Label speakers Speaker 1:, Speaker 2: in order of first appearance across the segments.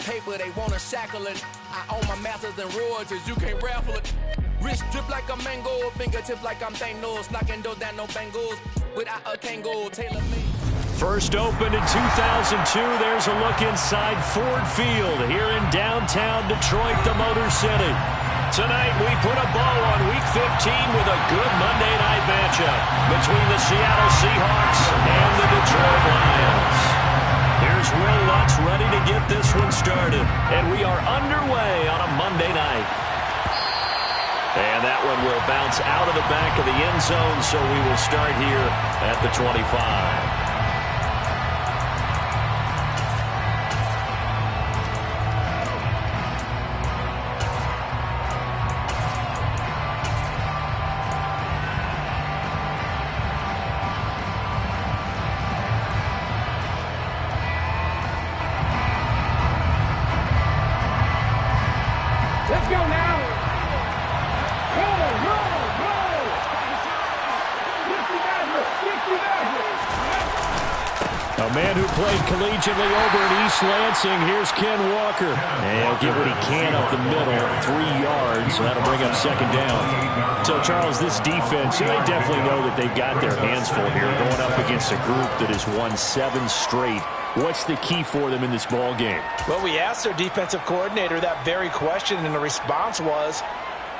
Speaker 1: paper, they wanna shackle it. I own my masters and royalties, you can't raffle it. Wrist drip like a mango, fingertip like I'm Thanos, knocking doors down, no bangles. Without a Kango, tailor made.
Speaker 2: First opened in 2002, there's a look inside Ford Field here in downtown Detroit, the Motor City. Tonight, we put a bow on Week 15 with a good Monday night matchup between the Seattle Seahawks and the Detroit Lions. Here's Will Lutz ready to get this one started, and we are underway on a Monday night. And that one will bounce out of the back of the end zone, so we will start here at the 25.
Speaker 3: A man who played collegiately over at East Lansing, here's Ken Walker. And he'll get what he can up the middle, 3 yards. So that'll bring up second down. So, Charles, this defense, they definitely know that they've got their hands full here, going up against a group that has won 7 straight. What's the key for them in this ball game?
Speaker 4: Well, we asked their defensive coordinator that very question, and the response was,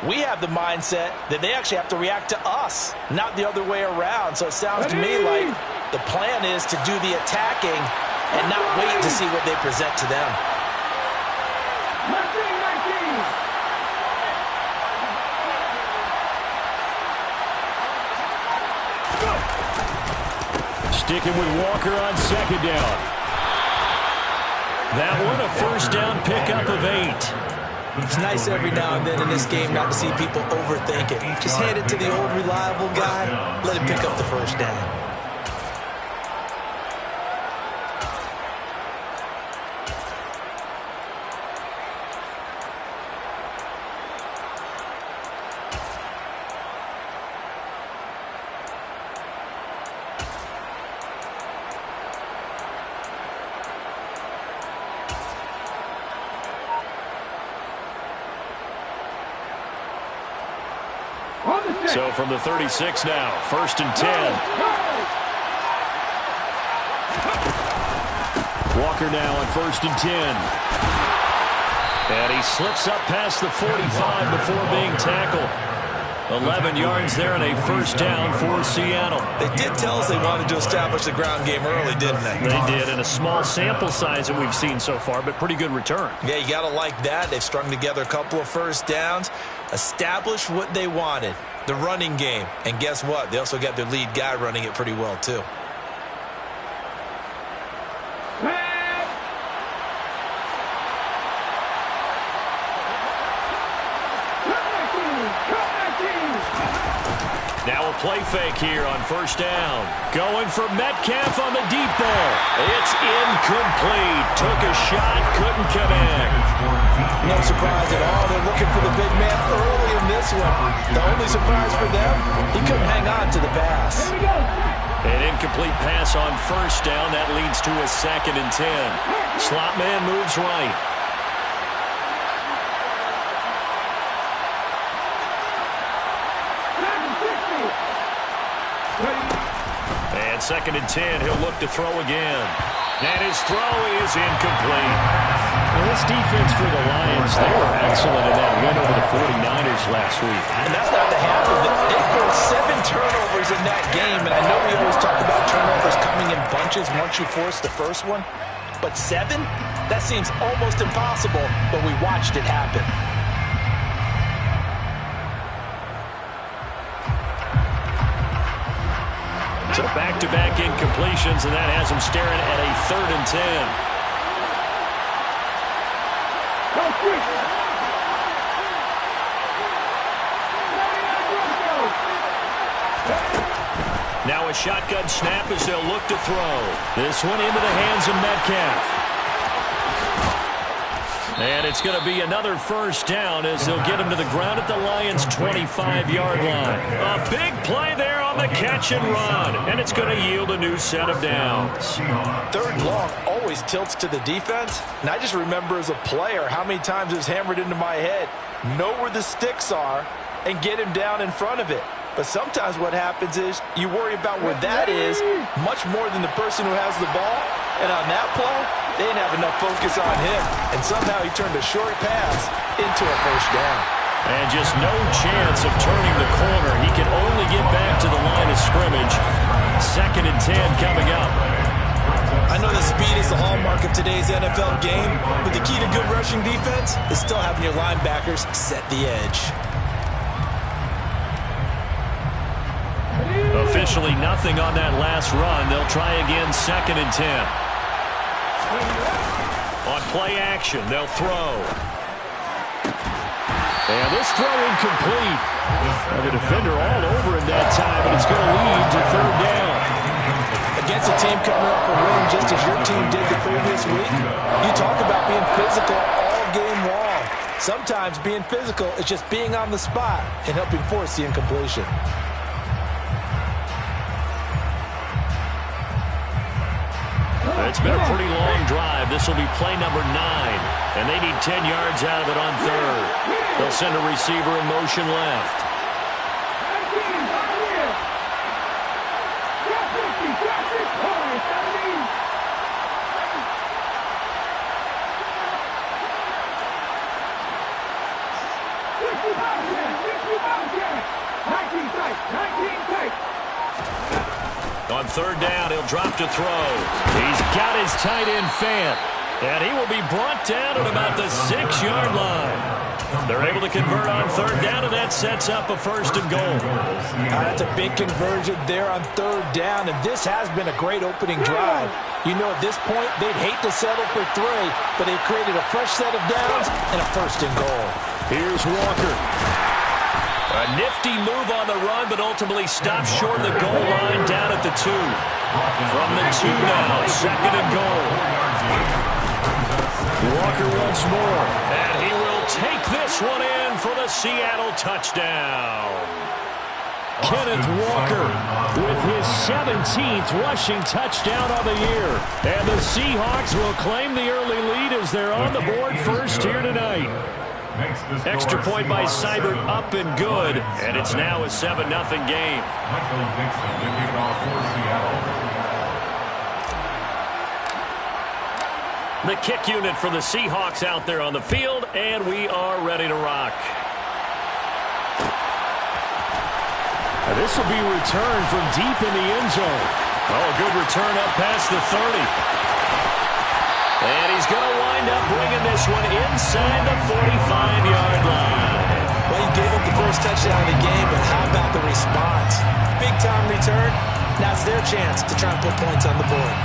Speaker 4: we have the mindset that they actually have to react to us, not the other way around. So it sounds to me like the plan is to do the attacking and not wait to see what they present to them.
Speaker 3: Sticking with Walker on second down. That one a first down pickup of 8.
Speaker 4: It's nice every now and then in this game not to see people overthink it. Just hand it to the old reliable guy, let him pick up the first down.
Speaker 3: So from the 36 now, 1st and 10. Walker now on 1st and 10. And he slips up past the 45 before being tackled. 11 yards there and a first down for Seattle.
Speaker 4: They did tell us they wanted to establish the ground game early, didn't they?
Speaker 3: They did, in a small sample size that we've seen so far, but pretty good return.
Speaker 4: Yeah, you got to like that. They've strung together a couple of first downs, established what they wanted, the running game. And guess what? They also got their lead guy running it pretty well, too.
Speaker 3: Now a play fake here on first down. Going for Metcalf on the deep ball. It's incomplete. Took a shot, couldn't connect.
Speaker 4: No surprise at all. They're looking for the big man early in this one. The only surprise for them, he couldn't hang on to the pass.
Speaker 3: An incomplete pass on first down. That leads to a 2nd and 10. Slot man moves right. And 2nd and 10, he'll look to throw again. And his throw is incomplete. Well, this defense for the Lions, they were excellent in that win over the 49ers last week.
Speaker 4: And that's not the half of it. They forced 7 turnovers in that game, and I know we always talk about turnovers coming in bunches once you force the first one. But 7? That seems almost impossible, but we watched it happen.
Speaker 3: So back-to-back incompletions, and that has him staring at a 3rd and 10. Now a shotgun snap as they'll look to throw. This one into the hands of Metcalf.
Speaker 2: And it's going to be another first down as they'll get him to the ground at the Lions' 25-yard line. A big play there on the catch and run, and it's going to yield a new set of downs.
Speaker 4: Third long always tilts to the defense, and I just remember as a player how many times it was hammered into my head. Know where the sticks are and get him down in front of it. But sometimes what happens is you worry about where that is much more than the person who has the ball. And on that play, they didn't have enough focus on him. And somehow he turned a short pass into a first down.
Speaker 2: And just no chance of turning the corner. He can only get back to the line of scrimmage. 2nd and 10 coming up.
Speaker 4: I know the speed is the hallmark of today's NFL game, but the key to good rushing defense is still having your linebackers set the edge.
Speaker 2: Officially nothing on that last run. They'll try again 2nd and 10. On play action, they'll throw. And this throw incomplete. And the defender all over him that time, and it's going to lead to 3rd down.
Speaker 4: Against a team coming up a win just as your team did the previous week, you talk about being physical all game long. Sometimes being physical is just being on the spot and helping force the incompletion.
Speaker 2: It's been a pretty long drive. This will be play number 9. And they need 10 yards out of it on 3rd. They'll send a receiver in motion left. On 3rd down, he'll drop to throw. He's got his tight end Fant, and he will be brought down at about the 6-yard line. They're able to convert on 3rd down, and that sets up a 1st and goal.
Speaker 4: That's a big conversion there on 3rd down, and this has been a great opening drive. You know, at this point, they'd hate to settle for 3, but they've created a fresh set of downs and a 1st and goal.
Speaker 2: Here's Walker. A nifty move on the run, but ultimately stops short of the goal line down at the 2. From the 2 now, 2nd and goal. Walker once more, and he will take this one in for the Seattle touchdown. Kenneth Walker with his 17th rushing touchdown of the year. And the Seahawks will claim the early lead as they're on the board first here tonight. Extra point by Seibert up and good, and it's now a 7-0 game. The kick unit for the Seahawks out there on the field, and we are ready to rock. This will be returned from deep in the end zone. Oh, good return up past the 30. And he's going to wind up bringing this one inside the 45-yard line.
Speaker 4: Well, he gave up the first touchdown of the game, but how about the response? Big-time return. Now it's their chance to try and put points on the board.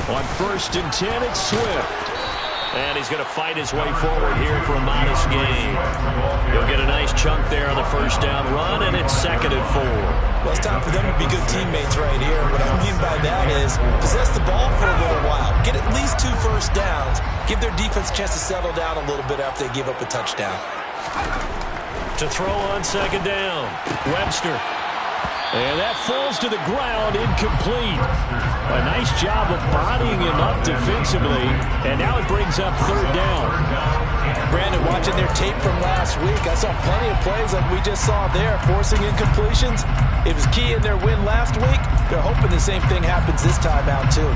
Speaker 2: On 1st and 10, it's Swift. And he's going to fight his way forward here for a modest gain. He'll get a nice chunk there on the 1st down run, and it's 2nd and 4.
Speaker 4: Well, it's time for them to be good teammates right here. What I mean by that is possess the ball for a little while. Get at least 2 first downs. Give their defense a chance to settle down a little bit after they give up a touchdown.
Speaker 2: To throw on 2nd down, Webster. And that falls to the ground, incomplete. A nice job of bodying him up defensively, and now it brings up 3rd down.
Speaker 4: Brandon, watching their tape from last week, I saw plenty of plays like we just saw there, forcing incompletions. It was key in their win last week. They're hoping the same thing happens this time out, too.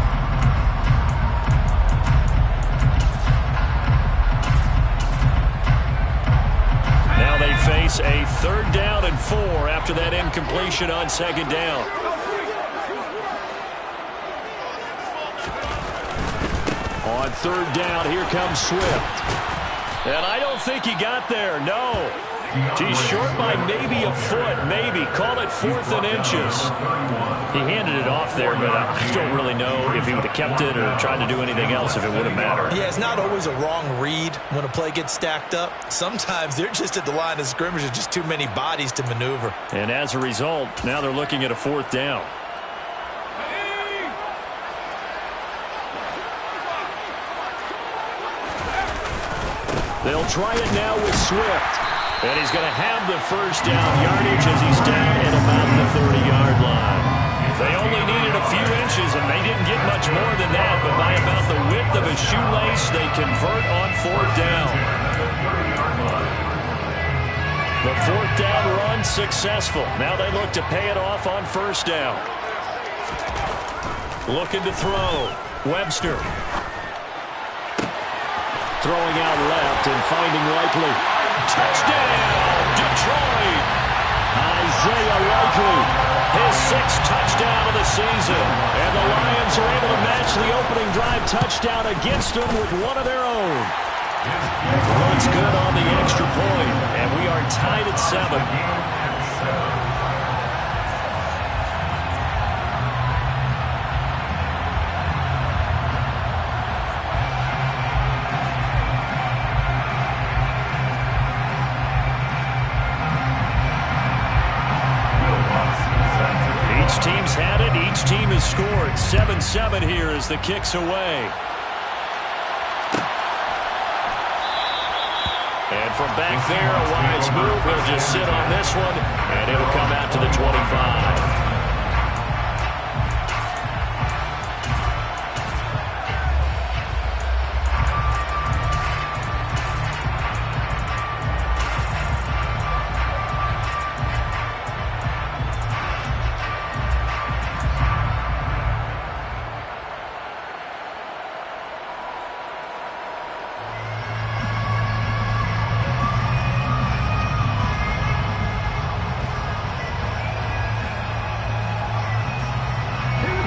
Speaker 2: Now they face a 3rd down and 4 after that incompletion on 2nd down. On 3rd down, here comes Swift. And I don't think he got there, no. He's short by maybe a foot, maybe. Call it 4th and inches.
Speaker 3: He handed it off there, but I don't really know if he would have kept it or tried to do anything else if it would have mattered.
Speaker 4: Yeah, it's not always a wrong read when a play gets stacked up. Sometimes they're just at the line of scrimmage with just too many bodies to maneuver.
Speaker 3: And as a result, now they're looking at a 4th down. They'll try it now with Swift. And he's going to have the first down yardage as he's down at about the 30-yard line. They only needed a few inches, and they didn't get much more than that, but by about the width of a shoelace, they convert on 4th down. The 4th down run successful. Now they look to pay it off on 1st down. Looking to throw. Webster. Throwing out left and finding Likely. Touchdown, Detroit! Isaiah Likely, his 6th touchdown of the season. And the Lions are able to match the opening drive touchdown against them with one of their own. Runs good on the extra point, and we are tied at 7. Team's had it. Each team has scored. 7-7 here as the kick's away. And from back there, a wise move. He'll just sit on this one, and it'll come out to the 25.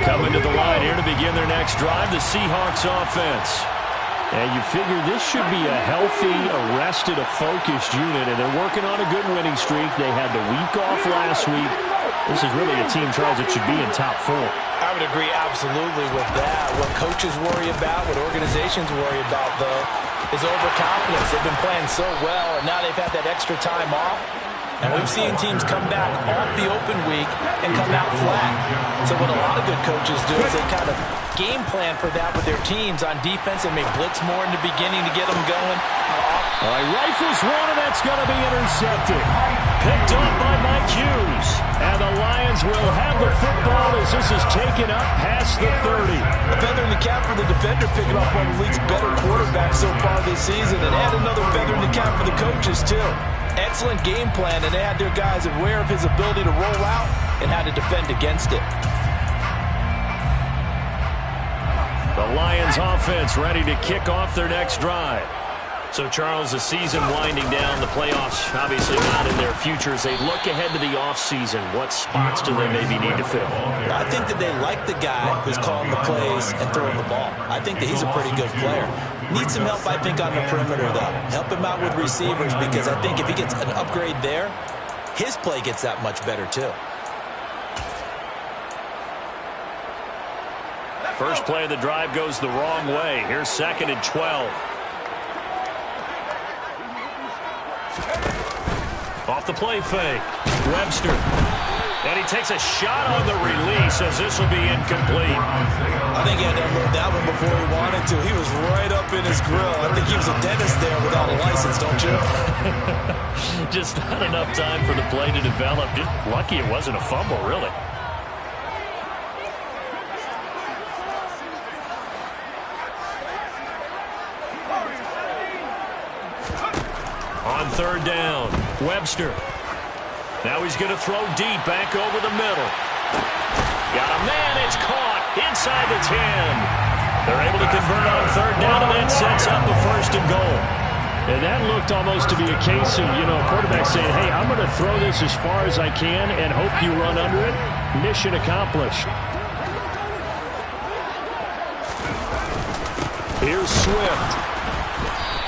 Speaker 3: Coming to the line here to begin their next drive, the Seahawks offense. And you figure this should be a healthy, arrested, a focused unit, and they're working on a good winning streak. They had the week off last week. This is really a team, Charles, that should be in top 4.
Speaker 4: I would agree absolutely with that. What coaches worry about, what organizations worry about, though, is overconfidence. They've been playing so well, and now they've had that extra time off. And we've seen teams come back off the open week and come out flat. So what a lot of good coaches do is they kind of game plan for that with their teams on defense and may blitz more in the beginning to get them going.
Speaker 2: All right, rifles one, and that's going to be intercepted. Picked up by Mike Hughes. And the Lions will have the football as this is taken up past the 30.
Speaker 4: A feather in the cap for the defender, picking up one of the league's better quarterbacks so far this season. And add another feather in the cap for the coaches, too. Excellent game plan, and they had their guys aware of his ability to roll out and how to defend against it.
Speaker 2: The Lions offense ready to kick off their next drive. So, Charles, the season winding down, the playoffs obviously not in their future. As they look ahead to the offseason, what spots do they maybe need to fill?
Speaker 4: I think that they like the guy who's calling the plays and throwing the ball. I think that he's a pretty good player. Needs some help, I think, on the perimeter, though. Help him out with receivers, because I think if he gets an upgrade there, his play gets that much better, too.
Speaker 2: First play of the drive goes the wrong way. Here's 2nd and 12. Off the play fake. Webster. And he takes a shot on the release as this will be incomplete.
Speaker 4: I think he had to unload that one before he wanted to. He was right up in his grill. I think he was a dentist there without a license, don't you?
Speaker 2: Just not enough time for the play to develop. Just lucky it wasn't a fumble, really. On 3rd down, Webster. Now he's going to throw deep back over the middle. Got a man, it's caught inside the 10. They're able to convert on 3rd down, and that sets up the 1st and goal.
Speaker 3: And that looked almost to be a case of, a quarterback saying, hey, I'm going to throw this as far as I can and hope you run under it. Mission accomplished. Here's Swift.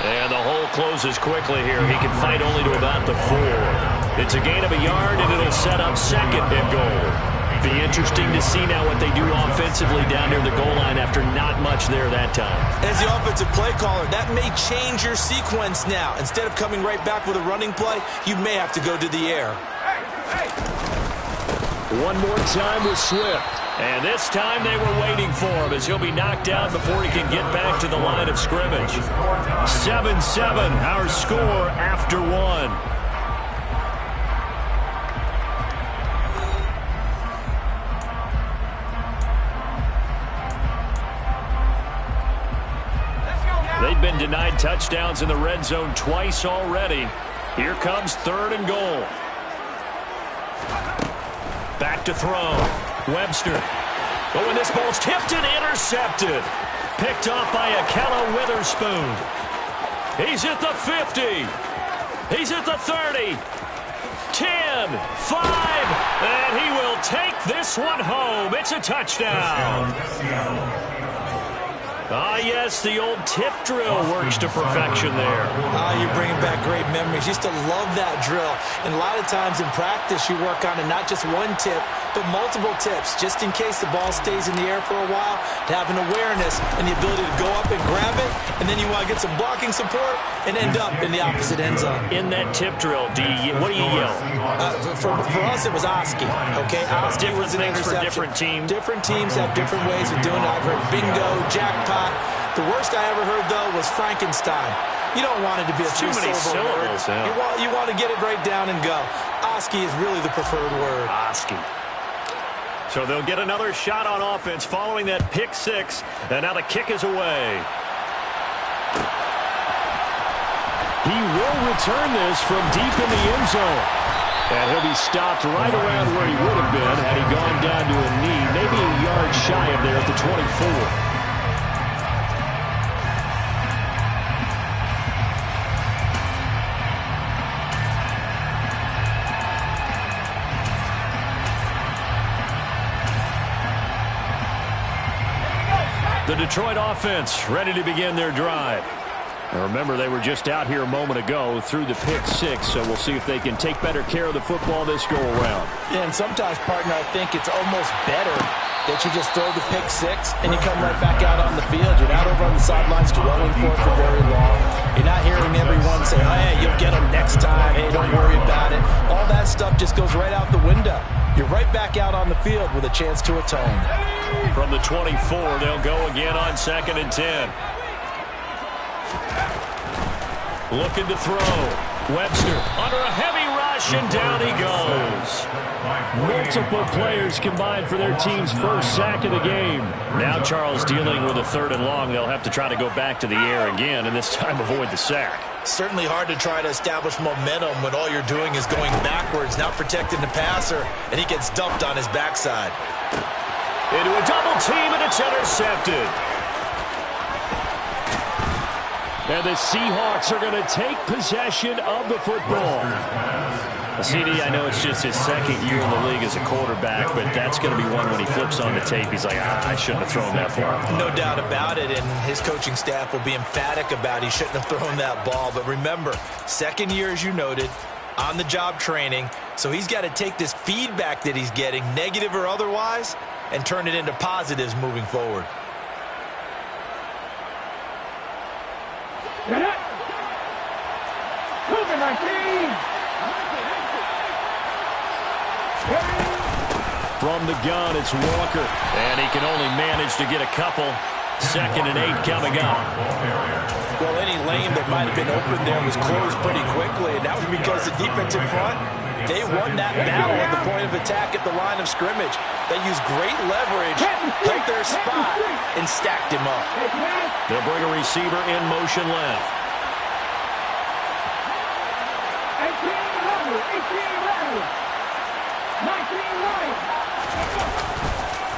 Speaker 2: And the hole closes quickly here. He can fight only to about the 4. It's a gain of a yard, and it'll set up second and goal. Be interesting to see now what they do offensively down near the goal line after not much there that time.
Speaker 4: As the offensive play caller, that may change your sequence now. Instead of coming right back with a running play, you may have to go to the air.
Speaker 2: One more time with Swift. And this time they were waiting for him as he'll be knocked down before he can get back to the line of scrimmage. 7-7, our score after 1. They've been denied touchdowns in the red zone twice already. Here comes 3rd and goal. Back to throw. Webster. Oh, and this ball's tipped and intercepted. Picked off by Akella Witherspoon. He's at the 50. He's at the 30. 10, 5, and he will take this one home. It's a touchdown. Ah, yes, the old tip drill works to perfection there.
Speaker 4: You're bringing back great memories. Used to love that drill. And a lot of times in practice, you work on it, not just one tip, but multiple tips, just in case the ball stays in the air for a while, to have an awareness and the ability to go up and grab it, and then you want to get some blocking support and end up in the opposite end zone.
Speaker 2: In that tip drill, what do you yell?
Speaker 4: For us, it was Oski, okay? Oski was an interception.
Speaker 2: For different teams.
Speaker 4: Different teams have different ways of doing it. I've heard bingo, jackpot. The worst I ever heard, though, was Frankenstein. You don't want it to be a
Speaker 2: too many syllables.
Speaker 4: Yeah. You want to get it right down and go. Oski is really the preferred word.
Speaker 2: Oski. So they'll get another shot on offense following that pick 6, and now the kick is away. He will return this from deep in the end zone. And he'll be stopped right around where he would have been had he gone down to a knee, maybe a yard shy of there at the 24. The Detroit offense ready to begin their drive. And remember, they were just out here a moment ago through the pick 6, so we'll see if they can take better care of the football this go-around.
Speaker 4: Yeah, and sometimes, partner, I think it's almost better that you just throw the pick 6 and you come right back out on the field. You're not over on the sidelines dwelling for it for very long. You're not hearing everyone say, oh, hey, you'll get them next time. Hey, don't worry about it. All that stuff just goes right out the window. You're right back out on the field with a chance to atone.
Speaker 2: From the 24, they'll go again on 2nd and 10. Looking to throw. Webster under a heavy rush, and down he goes. Multiple players combined for their team's first sack of the game. Now Charles dealing with a 3rd and long. They'll have to try to go back to the air again, and this time avoid the sack.
Speaker 4: Certainly hard to try to establish momentum when all you're doing is going backwards, not protecting the passer, and he gets dumped on his backside.
Speaker 2: Into a double team, and it's intercepted. And the Seahawks are going to take possession of the football. CD, I know it's just his 2nd year in the league as a quarterback, but that's going to be one when he flips on the tape. He's like, I shouldn't have thrown that ball.
Speaker 4: No doubt about it, and his coaching staff will be emphatic about he shouldn't have thrown that ball. But remember, 2nd year, as you noted, on-the-job training, so he's got to take this feedback that he's getting, negative or otherwise, and turn it into positives moving forward.
Speaker 2: From the gun, it's Walker, and he can only manage to get a couple. 2nd and 8 coming up.
Speaker 4: Well, any lane that might have been open there was closed pretty quickly, and that was because the defensive front, they won that battle at the point of attack at the line of scrimmage. They used great leverage, held their spot, and stacked him up.
Speaker 2: They'll bring a receiver in motion left.
Speaker 5: 18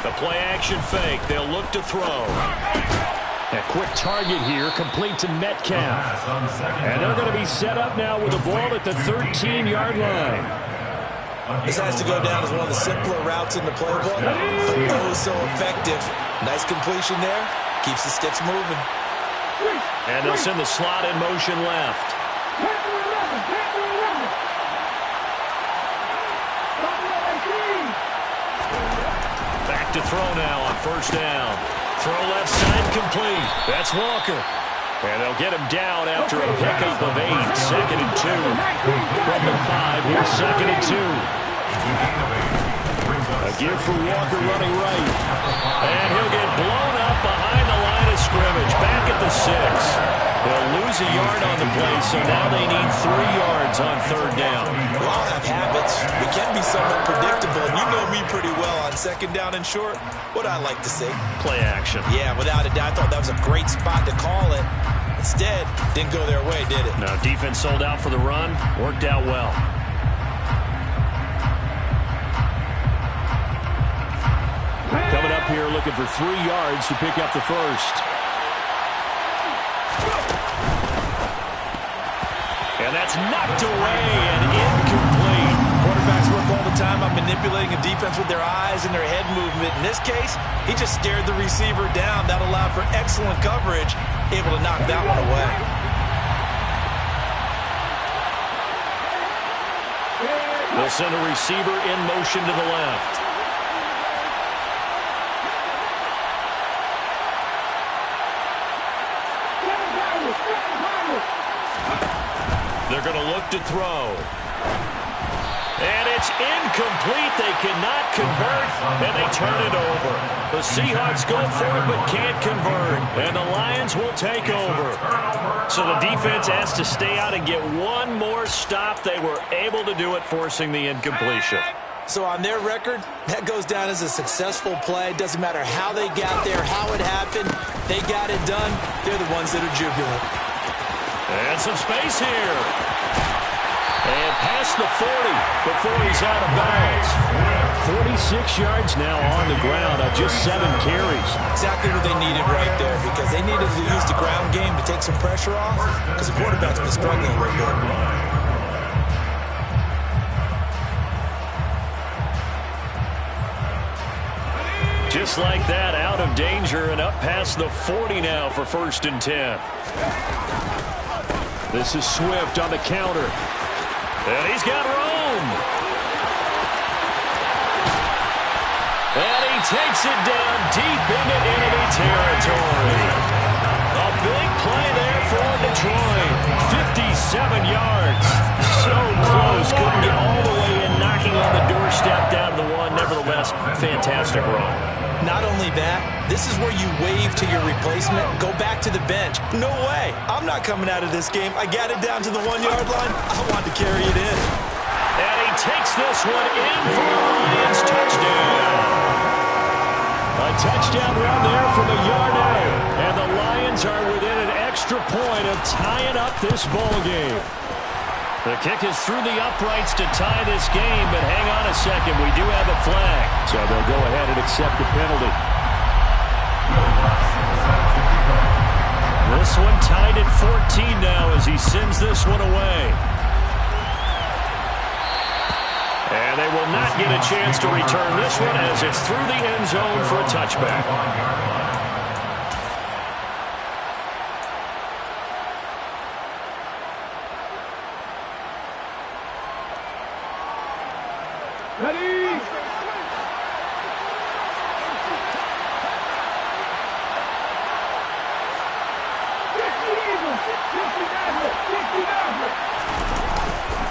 Speaker 2: The play action fake. They'll look to throw. A quick target here, complete to Metcalf. And they're going to be set up now with the ball at the 13-yard line.
Speaker 4: This has to go down as one of the simpler routes in the playbook, but oh so effective. Nice completion there. Keeps the sticks moving.
Speaker 2: And they'll send the slot in motion left. Back to throw now on first down. Throw left side complete. That's Walker. And they'll get him down after a pickup of 8. 2nd and 2. From the 5, here's 2nd and 2. A give for Walker running right. And he'll get blown up behind the line of scrimmage. Back at the 6. They'll lose a yard on the play, so now they need 3 yards on 3rd down.
Speaker 4: We all have habits. We can be somewhat predictable, and you know me pretty well on 2nd down and short. What I like to say?
Speaker 2: Play action.
Speaker 4: Yeah, without a doubt. I thought that was a great spot to call it. Instead, didn't go their way, did it?
Speaker 2: No, defense sold out for the run. Worked out well. Coming up here looking for 3 yards to pick up the first. And that's knocked away and incomplete.
Speaker 4: Quarterbacks work all the time on manipulating a defense with their eyes and their head movement. In this case, he just stared the receiver down. That allowed for excellent coverage, able to knock that one away.
Speaker 2: They'll send a receiver in motion to the left. They're going to look to throw. And it's incomplete. They cannot convert, and they turn it over. The Seahawks go for it but can't convert, and the Lions will take over. So the defense has to stay out and get one more stop. They were able to do it, forcing the incompletion.
Speaker 4: So on their record, that goes down as a successful play. Doesn't matter how they got there, how it happened. They got it done. They're the ones that are jubilant.
Speaker 2: And some space here. And past the 40 before he's out of bounds. 46 yards now on the ground on just 7 carries.
Speaker 4: Exactly what they needed right there, because they needed to use the ground game to take some pressure off, because the quarterback's been struggling a little bit.
Speaker 2: Just like that, out of danger and up past the 40 now for 1st and 10. This is Swift on the counter. And he's got room. And he takes it down deep into enemy territory. A big play there for Detroit. 57 yards. So close. Couldn't get all the way in, knocking on the doorstep down to the 1. Nevertheless, fantastic run.
Speaker 4: Not only that, this is where you wave to your replacement, go back to the bench. No way. I'm not coming out of this game. I got it down to the 1-yard line. I want to carry it in.
Speaker 2: And he takes this one in for a Lions touchdown. A touchdown run there from a yard out. And the Lions are within an extra point of tying up this ball game. The kick is through the uprights to tie this game, but hang on a second. We do have a flag. So they'll go ahead and accept the penalty. This one tied at 14 now as he sends this one away. And they will not get a chance to return this one as it's through the end zone for a touchback.
Speaker 5: Ready?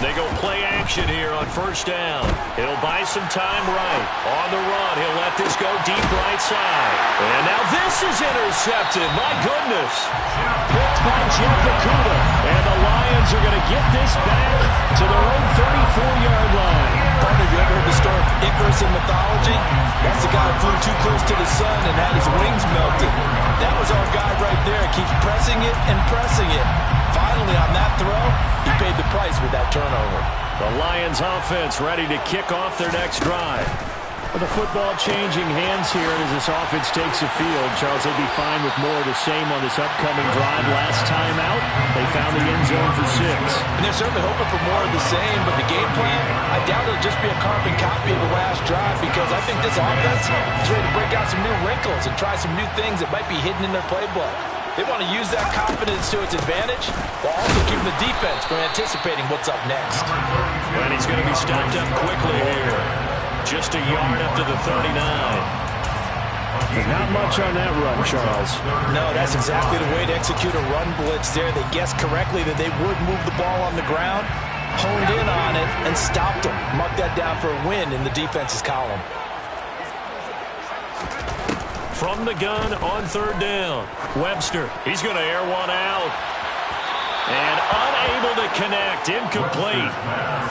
Speaker 2: They go play action here on 1st down. He'll buy some time right. On the run, he'll let this go deep right side. And now this is intercepted. My goodness. Picked by Jeff Okudah. And the Lions are going to get this back to their own 34-yard line.
Speaker 4: Partner, you ever heard the story of Icarus in mythology? That's the guy who flew too close to the sun and had his wings melted. That was our guy right there. Keeps pressing it and pressing it. Finally, on that throw, he paid the price with that turnover.
Speaker 2: The Lions offense ready to kick off their next drive. With the football changing hands here as this offense takes the field, Charles, they'll be fine with more of the same on this upcoming drive. Last time out, they found the end zone for 6.
Speaker 4: And they're certainly hoping for more of the same, but the game plan, I doubt it'll just be a carbon copy of the last drive, because I think this offense is ready to break out some new wrinkles and try some new things that might be hidden in their playbook. They want to use that confidence to its advantage while also keeping the defense from anticipating what's up next.
Speaker 2: And he's going to be stopped up quickly here. Just a yard up to the 39.
Speaker 3: Not much on that run, Charles.
Speaker 4: No, that's exactly the way to execute a run blitz there. They guessed correctly that they would move the ball on the ground, honed in on it, and stopped them. Mark that down for a win in the defense's column.
Speaker 2: From the gun on third down. Webster, he's going to air one out. And unable to connect, incomplete.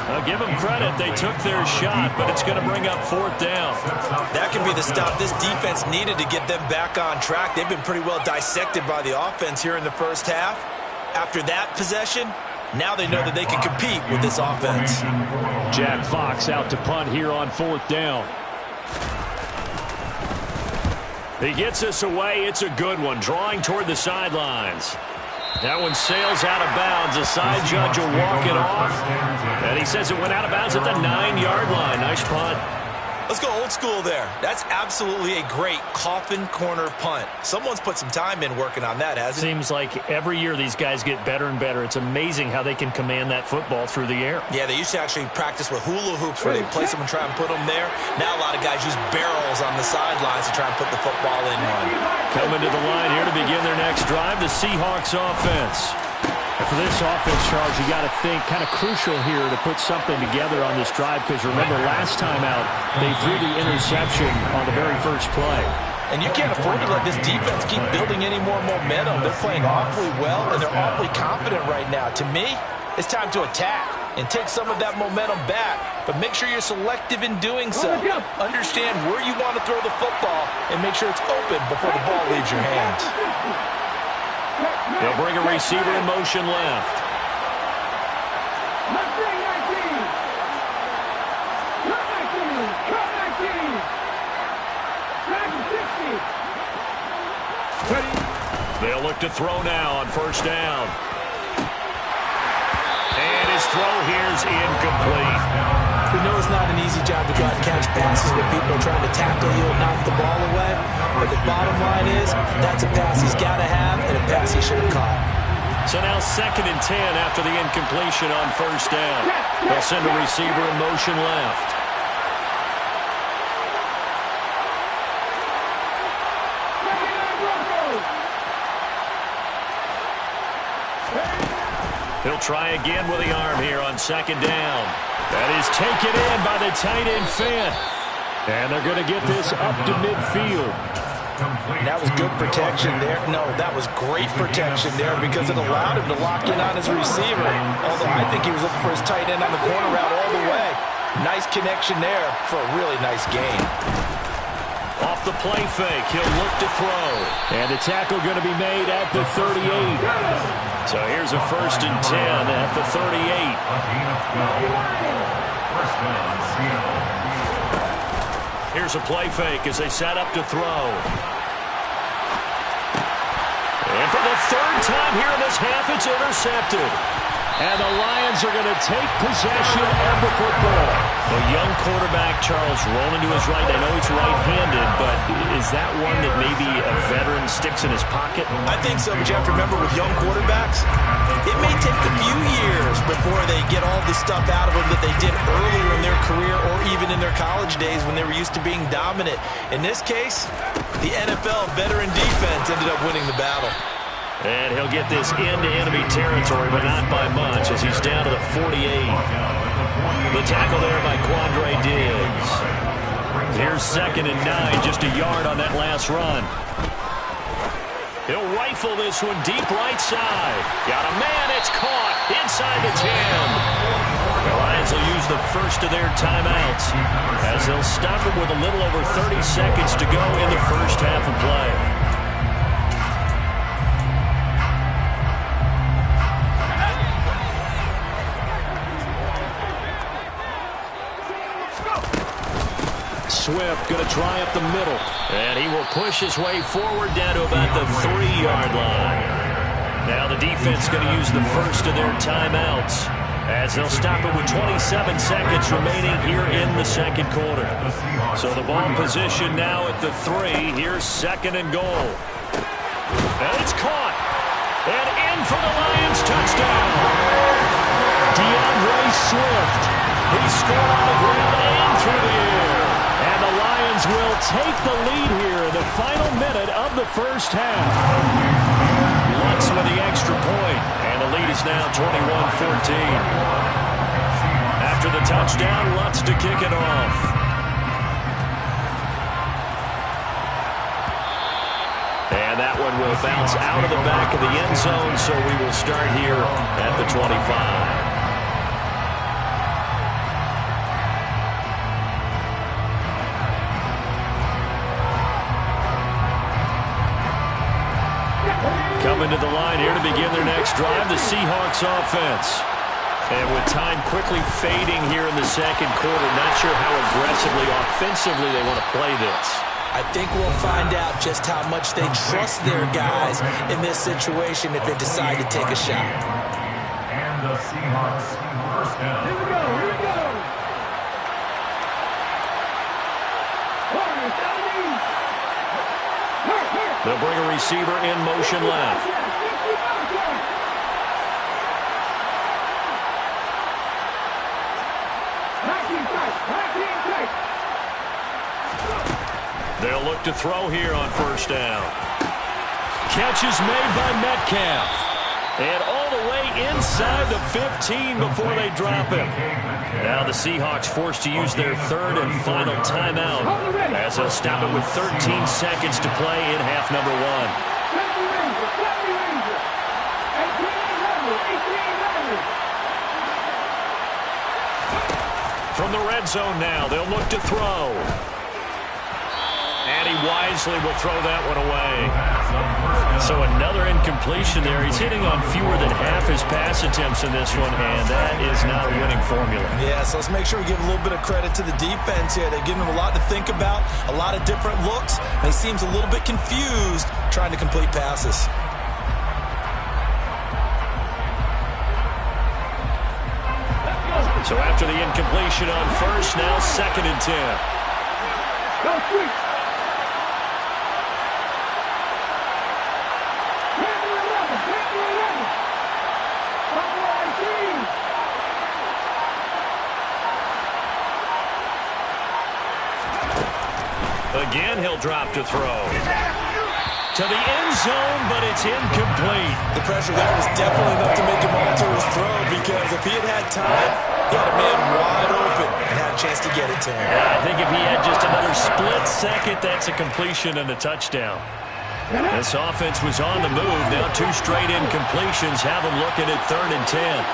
Speaker 2: I'll give them credit, they took their shot, but it's going to bring up fourth down.
Speaker 4: That could be the stop this defense needed to get them back on track. They've been pretty well dissected by the offense here in the first half. After that possession, now they know that they can compete with this offense.
Speaker 3: Jack Fox out to punt here on fourth down.
Speaker 2: He gets us away. It's a good one, drawing toward the sidelines. That one sails out of bounds. The side judge will walk it off. And he says it went out of bounds at the 9-yard line. Nice punt.
Speaker 4: Let's go old school there. That's absolutely a great coffin corner punt. Someone's put some time in working on that, hasn't it?
Speaker 2: Seems like every year these guys get better and better. It's amazing how they can command that football through the air.
Speaker 4: Yeah, they used to actually practice with hula hoops where they place them and try and put them there. Now a lot of guys use barrels on the sidelines to try and put the football in one.
Speaker 2: Coming to the line here to begin their next drive, the Seahawks offense.
Speaker 3: And for this offense, Charles, you got to think kind of crucial here to put something together on this drive, because remember last time out they threw the interception on the very first play.
Speaker 4: And you can't afford to let this defense keep building any more momentum. They're playing awfully well, and they're awfully confident right now. To me, it's time to attack and take some of that momentum back. But make sure you're selective in doing so. Understand where you want to throw the football and make sure it's open before the ball leaves your hands.
Speaker 2: They'll bring a receiver in motion left. They'll look to throw now on first down. And his throw here's incomplete.
Speaker 4: We know it's not an easy job to go out and catch passes with people trying to tackle you and knock the ball away. But the bottom line is, that's a pass he's got to have and a pass he should have caught.
Speaker 2: So now 2nd and 10 after the incompletion on first down. They'll send a receiver in motion left. He'll try again with the arm here on 2nd down. That is taken in by the tight end Finn. And they're going to get this up to midfield.
Speaker 4: That was good protection there. No, that was great protection there because it allowed him to lock in on his receiver. Although I think he was looking for his tight end on the corner route all the way. Nice connection there for a really nice gain.
Speaker 2: Off the play fake, he'll look to throw.
Speaker 3: And the tackle going to be made at the 38.
Speaker 2: So here's a 1st and 10 at the 38. Here's a play fake as they set up to throw. And for the 3rd time here in this half, it's intercepted.
Speaker 3: And the Lions are going to take possession of the football.
Speaker 2: A young quarterback, Charles, rolling to his right. I know he's right-handed, but is that one that maybe a veteran sticks in his pocket?
Speaker 4: I think so, but you have to remember with young quarterbacks, it may take a few years before they get all the stuff out of them that they did earlier in their career or even in their college days when they were used to being dominant. In this case, the NFL veteran defense ended up winning the battle.
Speaker 2: And he'll get this into enemy territory, but not by much as he's down to the 48. The tackle there by Quandre Diggs. Here's 2nd and 9, just a yard on that last run. He'll rifle this one deep right side. Got a man, it's caught inside the 10. The Lions will use the first of their timeouts as they'll stop it with a little over 30 seconds to go in the first half of play.
Speaker 3: Swift going to try up the middle.
Speaker 2: And he will push his way forward down to about the 3-yard line. Now the defense going to use the first of their timeouts as they'll stop it with 27 seconds remaining here in the second quarter. So the ball position now at the 3. Here's 2nd and goal. And it's caught. in for the Lions touchdown. DeAndre Swift. He scored on the ground and through the air. And the Lions will take the lead here in the final minute of the first half. Lutz with the extra point, and the lead is now 21-14. After the touchdown, Lutz to kick it off. And that one will bounce out of the back of the end zone, so we will start here at the 25. Coming to the line here to begin their next drive, the Seahawks offense. And with time quickly fading here in the second quarter, not sure how aggressively, offensively they want to play this.
Speaker 4: I think we'll find out just how much they trust their guys in this situation if they decide to take a shot.
Speaker 5: And the Seahawks first down. Here we go, here we go.
Speaker 2: They'll bring a receiver in motion left. They'll look to throw here on first down. Catch is made by Metcalf. And all the way inside the 15 before they drop him. Now the Seahawks forced to use their third and final timeout as they'll stop it with 13 seconds to play in half number one. From the red zone now, they'll look to throw. And he wisely will throw that one away. So another incompletion there. He's hitting on fewer than half his pass attempts in this one, and that is not a winning formula.
Speaker 4: Yeah, so let's make sure we give a little bit of credit to the defense here. They've given him a lot to think about, a lot of different looks, and he seems a little bit confused trying to complete passes.
Speaker 2: So after the incompletion on first, now 2nd and 10. Again, he'll drop to throw. To the end zone, but it's incomplete.
Speaker 4: The pressure there was definitely enough to make him alter his throw, because if he had time, he had a man wide open and had a chance to get it to him.
Speaker 2: Yeah, I think if he had just another split second, that's a completion and a touchdown. This offense was on the move. Now 2 straight incompletions have them looking at 3rd and 10.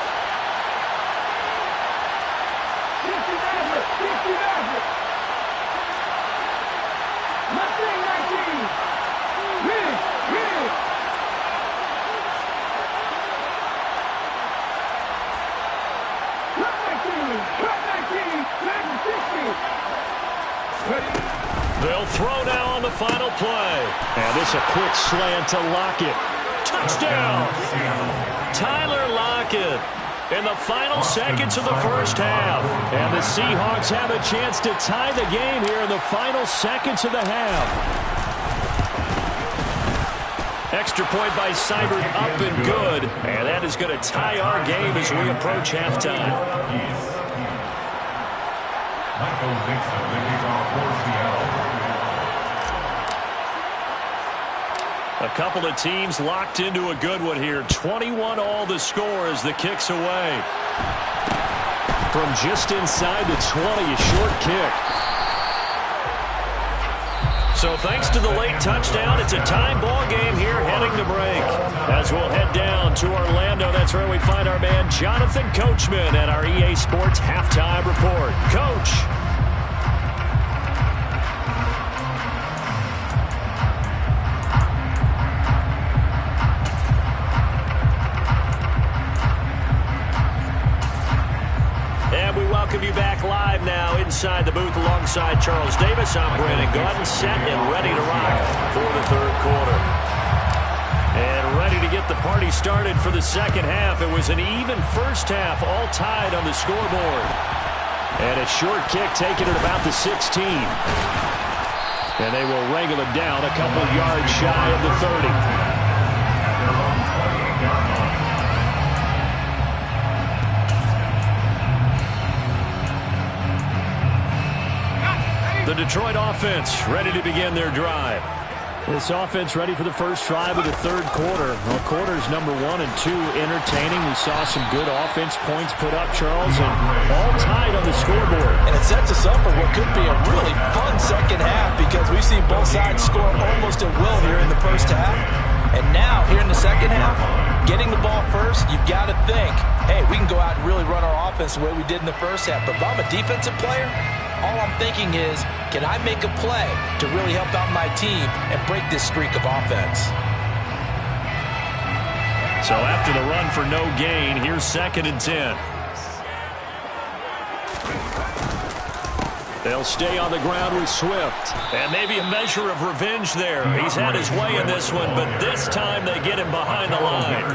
Speaker 2: They'll throw now on the final play.
Speaker 3: And this a quick slant to Lockett.
Speaker 2: Touchdown! Tyler Lockett in the final seconds of the first half.
Speaker 3: And the Seahawks have a chance to tie the game here in the final seconds of the half.
Speaker 2: Extra point by Seibert, up and good. And that is going to tie our game as we approach halftime.
Speaker 5: Michael Dixon, the kickoff for Seattle.
Speaker 2: A couple of teams locked into a good one here. 21-all the score as the kick's away.
Speaker 3: From just inside the 20, a short kick.
Speaker 2: So thanks to the late touchdown, it's a tie ball game here heading to break. As we'll head down to Orlando, that's where we find our man Jonathan Coachman at our EA Sports Halftime Report. Coach. Welcome you back live now inside the booth alongside Charles Davis. I'm Brandon Gordon, set and ready to rock for the third quarter. And ready to get the party started for the second half. It was an even first half, all tied on the scoreboard.
Speaker 3: And a short kick taken at about the 16. And they will wrangle it down a couple yards shy of the 30.
Speaker 2: The Detroit offense ready to begin their drive.
Speaker 3: This offense ready for the first drive of the third quarter. Well, quarters number 1 and 2 entertaining. We saw some good offense points put up, Charles, and all tied on the scoreboard.
Speaker 4: And it sets us up for what could be a really fun second half because we've seen both sides score almost at will here in the first half. And now, here in the second half, getting the ball first, you've got to think, hey, we can go out and really run our offense the way we did in the first half. But if I'm a defensive player, all I'm thinking is, can I make a play to really help out my team and break this streak of offense?
Speaker 2: So after the run for no gain, here's 2nd and 10. They'll stay on the ground with Swift. And maybe a measure of revenge there. He's had his way in this one, but this time they get him behind the line.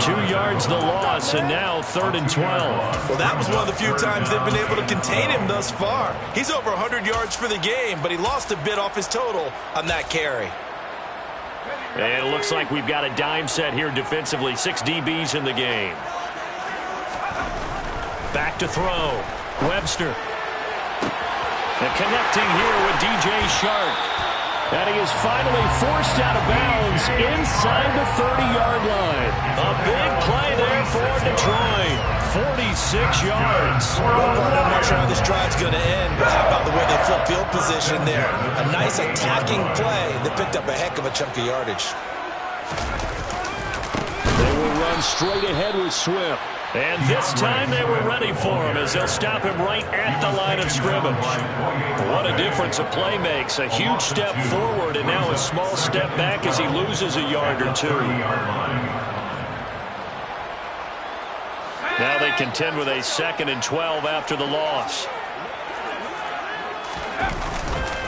Speaker 2: 2 yards the loss, and now 3rd and 12.
Speaker 4: Well, that was one of the few times they've been able to contain him thus far. He's over 100 yards for the game, but he lost a bit off his total on that carry.
Speaker 2: And it looks like we've got a dime set here defensively. 6 DBs in the game. Back to throw. Webster. And connecting here with DJ Shark.
Speaker 3: And he is finally forced out of bounds inside the 30-yard line.
Speaker 2: A big play there for Detroit. 46 yards.
Speaker 4: Well, I'm not sure how this drive's going to end, but how about the way they flip field position there? A nice attacking play that picked up a heck of a chunk of yardage.
Speaker 3: They will run straight ahead with Swift.
Speaker 2: And this time they were ready for him as they'll stop him right at the line of scrimmage. What a difference a play makes. A huge step forward and now a small step back as he loses a yard or 2. Now they contend with a 2nd and 12 after the loss.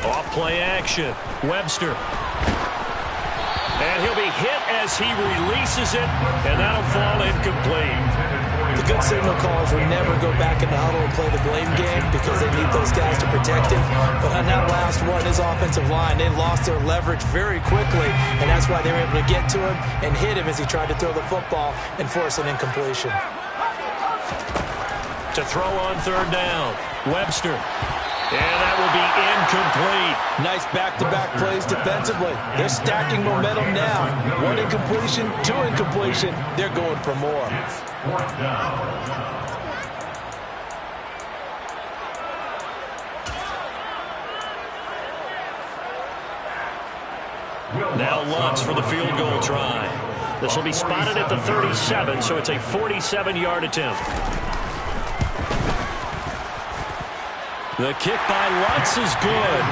Speaker 2: Off play action. Webster. And he'll be hit as he releases it, and that'll fall incomplete.
Speaker 4: The good signal callers will never go back in the huddle and play the blame game because they need those guys to protect him. But on that last one, his offensive line, they lost their leverage very quickly, and that's why they were able to get to him and hit him as he tried to throw the football and force an incompletion.
Speaker 2: To throw on 3rd down, Webster. And that will be incomplete.
Speaker 4: Nice back-to-back plays defensively. They're stacking momentum now. 1 incompletion, 2 incompletion. They're going for more.
Speaker 5: 4th down.
Speaker 2: Now Lutz for the field goal try. This will be spotted at the 37, so it's a 47-yard attempt. The kick by Lutz is good.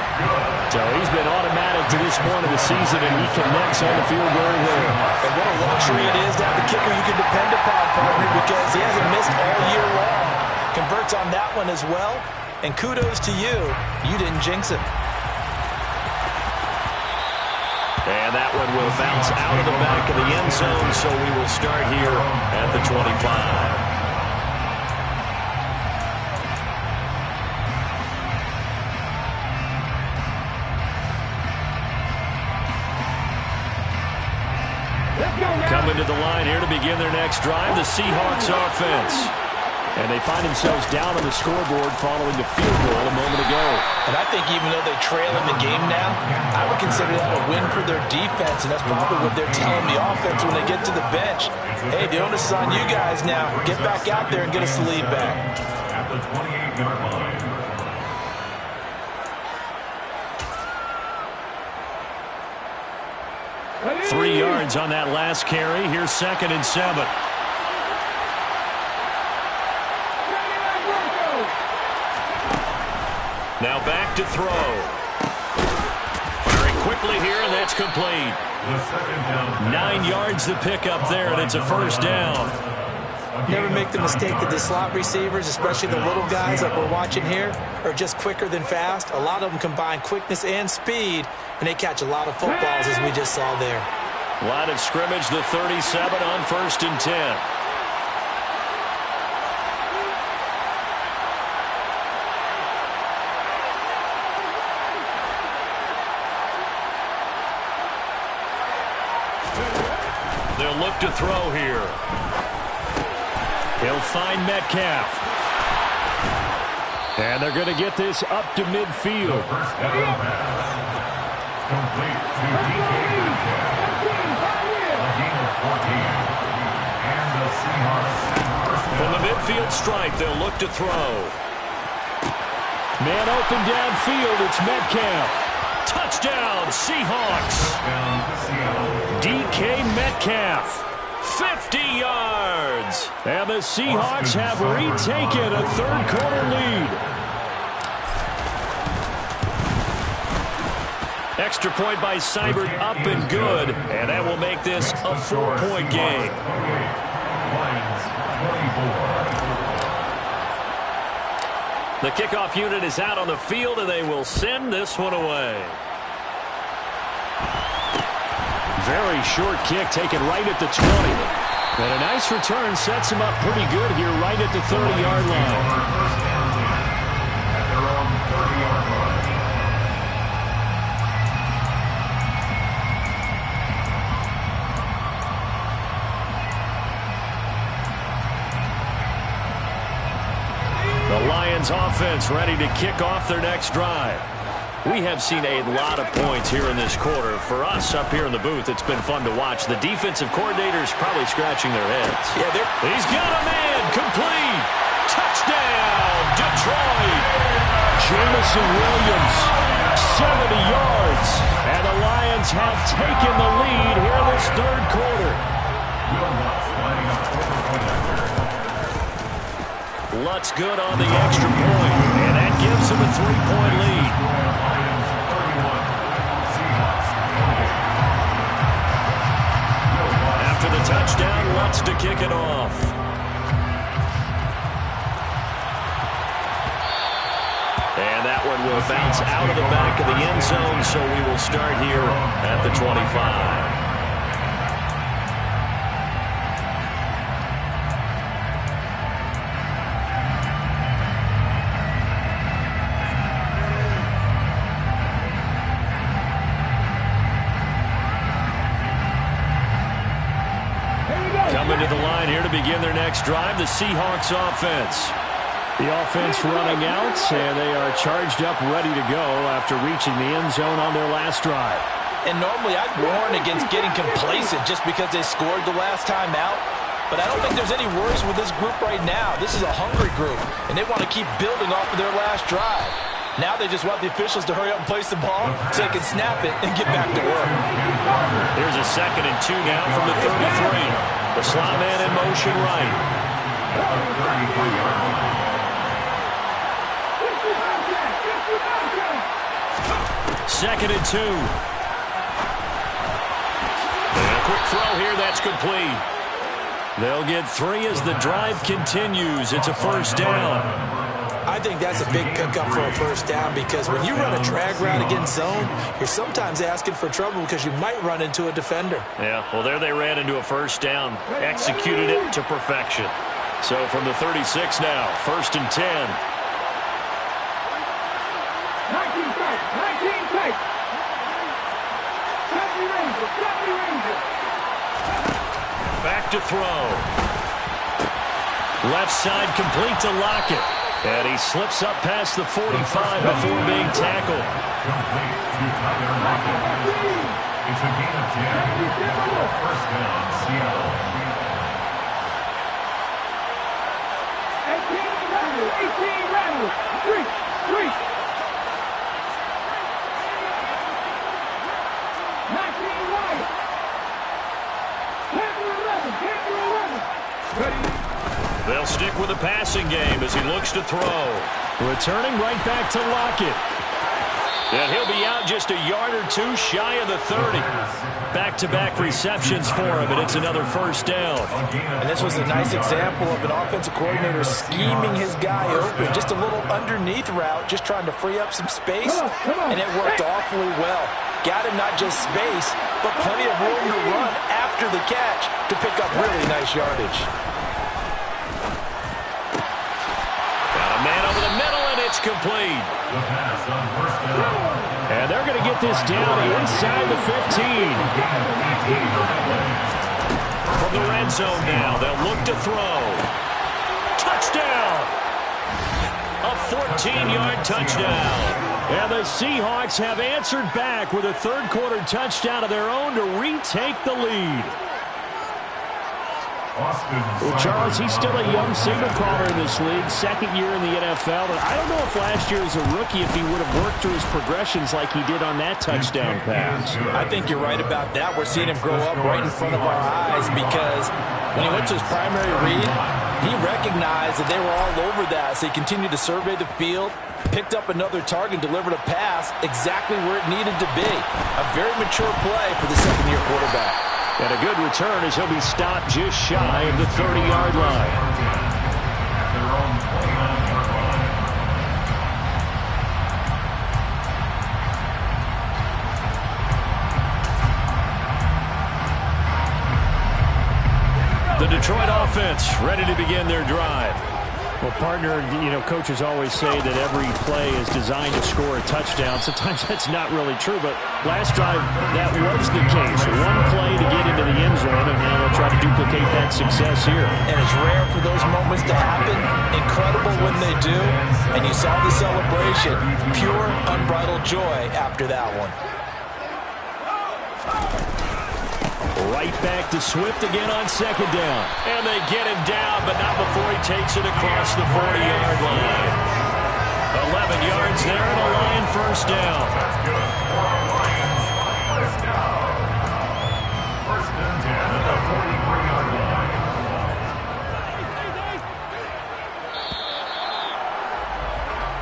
Speaker 3: So he's been automatic to this point of the season, and he connects on the field goal there.
Speaker 4: And what a luxury it is to have a kicker you can depend upon, partner, because he hasn't missed all year long. Converts on that one as well. And kudos to you. You didn't jinx him.
Speaker 2: And that one will bounce out of the back of the end zone, so we will start here at the 25. Coming to the line here to begin their next drive, the Seahawks offense.
Speaker 3: And they find themselves down on the scoreboard following the field goal a moment ago.
Speaker 4: And I think even though they trail in the game now, I would consider that a win for their defense, and that's probably what they're telling the offense when they get to the bench. Hey, the onus is on you guys now. Get back out there and get us the lead back.
Speaker 5: At the 28-yard line.
Speaker 2: 3 yards on that last carry. Here's 2nd and 7. Now back to throw. Firing quickly here, and that's complete. 9 yards to pick up there, and it's a 1st down.
Speaker 4: Never make the mistake that the slot receivers, especially the little guys like we're watching here, are just quicker than fast. A lot of them combine quickness and speed, and they catch a lot of footballs, as we just saw there.
Speaker 2: Line of scrimmage, the 37 on 1st and 10. They'll look to throw here. He'll find Metcalf.
Speaker 3: And they're going to get this up to midfield.
Speaker 5: First down pass. Complete to DK Metcalf. A gain of 14. And the Seahawks first down.
Speaker 2: From the midfield stripe, they'll look to throw.
Speaker 3: Man open downfield, it's Metcalf.
Speaker 2: Touchdown, Seahawks. DK Metcalf, 50 yards.
Speaker 3: And the Seahawks have retaken a third-quarter lead.
Speaker 2: Extra point by Seibert, up and good. And that will make this a 4-point game.
Speaker 5: Lions 24.
Speaker 2: The kickoff unit is out on the field, and they will send this one away.
Speaker 3: Very short kick taken right at the 20. And a nice return sets him up pretty good here right at the 30-yard line.
Speaker 5: First down at their own 30-yard line.
Speaker 2: The Lions offense ready to kick off their next drive. We have seen a lot of points here in this quarter. For us up here in the booth, it's been fun to watch. The defensive coordinators probably scratching their heads.
Speaker 4: Yeah,
Speaker 2: he's got a man complete. Touchdown, Detroit.
Speaker 3: Jamison Williams, 70 yards. And the Lions have taken the lead here in this third quarter.
Speaker 2: Lutz good on the extra point, and that gives him a 3-point lead. After the touchdown, Lutz to kick it off. And that one will bounce out of the back of the end zone, so we will start here at the 25. Coming to the line here to begin their next drive, the Seahawks offense.
Speaker 3: The offense running out, and they are charged up, ready to go after reaching the end zone on their last drive.
Speaker 4: And normally I'd warn against getting complacent just because they scored the last time out. But I don't think there's any worries with this group right now. This is a hungry group, and they want to keep building off of their last drive. Now they just want the officials to hurry up and place the ball so they can snap it and get back to work.
Speaker 2: Here's a 2nd and 2 now from the 33. The slot man in motion right. 2nd and 2. And a quick throw here, that's complete. They'll get 3 as the drive continues. It's a first down.
Speaker 4: I think that's a big pickup for a first down because when you run a drag route against zone, you're sometimes asking for trouble because you might run into a defender.
Speaker 2: Yeah, well, there they ran into a first down. Executed it to perfection. So from the 36 now, 1st and 10.
Speaker 6: 19 tight.
Speaker 2: Back to throw. Left side complete to Lockett. And he slips up past the 45 before being tackled.
Speaker 5: Complete to Tyler Lockett. It's a gain of 10. First down, Seattle.
Speaker 6: 18 Randall. 3. 19 Wyatt. 10 to 11. Ready.
Speaker 2: They'll stick with the passing game as he looks to throw.
Speaker 3: Returning right back to Lockett.
Speaker 2: And he'll be out just a yard or 2 shy of the 30. Back-to-back receptions for him, and it's another first down.
Speaker 4: And this was a nice example of an offensive coordinator scheming his guy open. Just a little underneath route, just trying to free up some space, and it worked awfully well. Got him not just space, but plenty of room to run after the catch to pick up really nice yardage.
Speaker 2: Man over the middle, and it's complete.
Speaker 5: The pass on first down.
Speaker 3: And they're going to get this down inside the 15.
Speaker 2: From the red zone now, they'll look to throw. Touchdown! A 14-yard touchdown.
Speaker 3: And the Seahawks have answered back with a third-quarter touchdown of their own to retake the lead. Well, Charles, he's still a young signal caller in this league, second year in the NFL. And I don't know if last year as a rookie if he would have worked through his progressions like he did on that touchdown pass.
Speaker 4: I think you're right about that. We're seeing him grow up right in front of our eyes because when he went to his primary read, he recognized that they were all over that. So he continued to survey the field, picked up another target, delivered a pass exactly where it needed to be. A very mature play for the second-year quarterback.
Speaker 3: And a good return as he'll be stopped just shy of the 30-yard line. The Detroit offense ready to begin their drive. Well, partner, coaches always say that every play is designed to score a touchdown. Sometimes that's not really true, but last drive, that was the case. One play to get into the end zone, and now they'll try to duplicate that success here.
Speaker 4: And it's rare for those moments to happen. Incredible when they do. And you saw the celebration. Pure, unbridled joy after that one.
Speaker 3: Right back to Swift again on second down.
Speaker 2: And they get him down, but not before he takes it across the 40-yard line. 11 yards there and a Lion first down.
Speaker 5: First and 10 at the 43-yard line.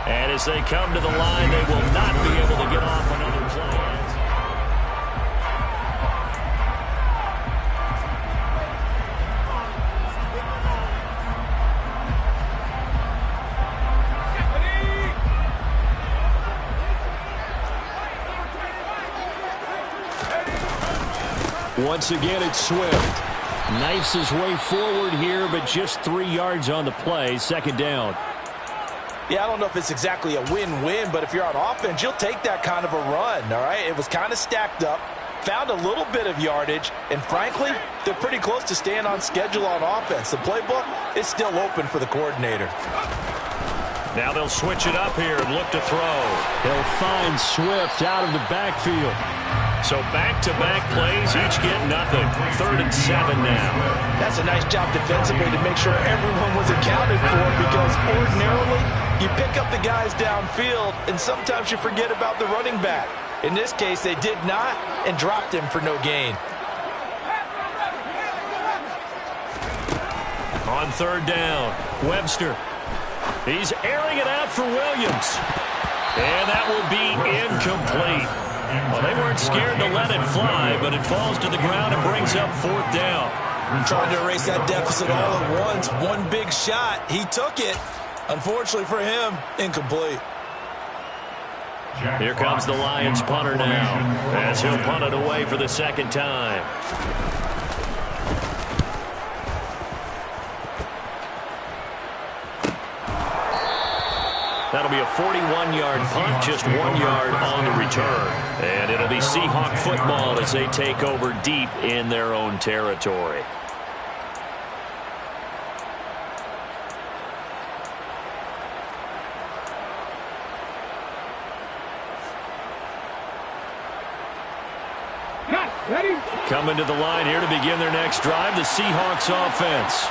Speaker 2: And as they come to the line, they will not be able to get off another play.
Speaker 3: Once again, it's Swift. Knifes his way forward here, but just 3 yards on the play. Second down.
Speaker 4: Yeah, I don't know if it's exactly a win-win, but if you're on offense, you'll take that kind of a run, all right? It was kind of stacked up, found a little bit of yardage, and frankly, they're pretty close to staying on schedule on offense. The playbook is still open for the coordinator.
Speaker 2: Now they'll switch it up here and look to throw.
Speaker 3: They'll find Swift out of the backfield.
Speaker 2: So back-to-back plays, each get nothing. 3rd and 7 now.
Speaker 4: That's a nice job defensively to make sure everyone was accounted for because ordinarily you pick up the guys downfield and sometimes you forget about the running back. In this case, they did not and dropped him for no gain.
Speaker 2: On 3rd down, Webster. He's airing it out for Williams. And that will be incomplete. Well, they weren't scared to let it fly, but it falls to the ground and brings up 4th down.
Speaker 4: Trying to erase that deficit all at once. One big shot. He took it. Unfortunately for him, incomplete.
Speaker 2: Here comes the Lions punter now as he'll punt it away for the second time. That'll be a 41-yard punt, just 1 yard on the return. And it'll be Seahawk football as they take over deep in their own territory.
Speaker 6: Ready?
Speaker 2: Coming to the line here to begin their next drive, the Seahawks offense.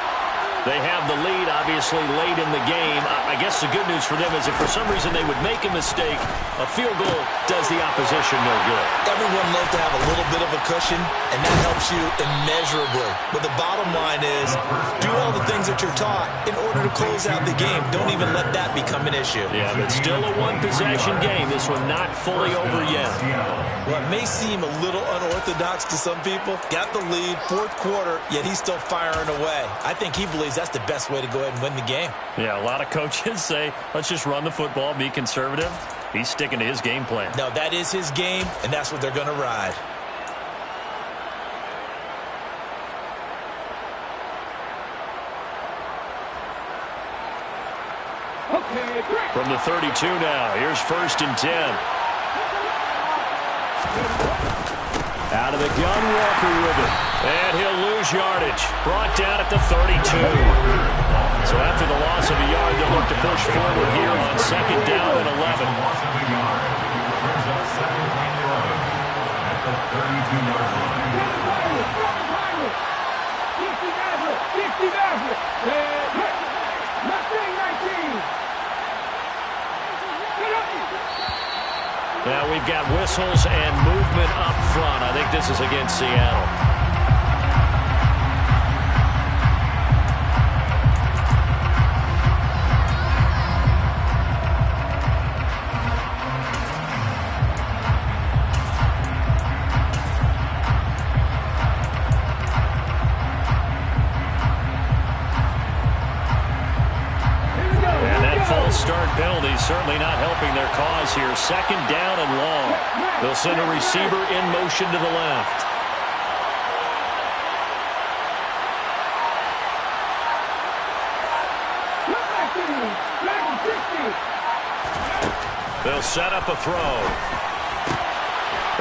Speaker 2: They have the lead, obviously, late in the game. I guess the good news for them is if for some reason they would make a mistake, a field goal does the opposition no good.
Speaker 4: Everyone loves to have a little bit of a cushion, and that helps you immeasurably. But the bottom line is do all the things that you're taught in order to close out the game. Don't even let that become an issue.
Speaker 2: Yeah, but still a one-possession game. This one not fully over yet.
Speaker 4: Well, it may seem a little unorthodox to some people. Got the lead, 4th quarter, yet he's still firing away. I think he believes that's the best way to go ahead and win the game.
Speaker 2: Yeah, a lot of coaches say, let's just run the football, be conservative. He's sticking to his game plan.
Speaker 4: No, that is his game, and that's what they're going to ride.
Speaker 2: From the 32 now, here's 1st and 10.
Speaker 3: Out of the gun, Walker with it.
Speaker 2: And he'll lose yardage. Brought down at the 32. So after the loss of a yard, they'll look to push forward here on 2nd down and 11.
Speaker 5: Loss of a yard. Brings up 2nd and 11 at the 32-yard line.
Speaker 6: 19.
Speaker 2: Now we've got whistles and movement up front. I think this is against Seattle.
Speaker 3: Start penalty certainly not helping their cause here. 2nd down and long. They'll send a receiver in motion to the left. They'll set up a throw.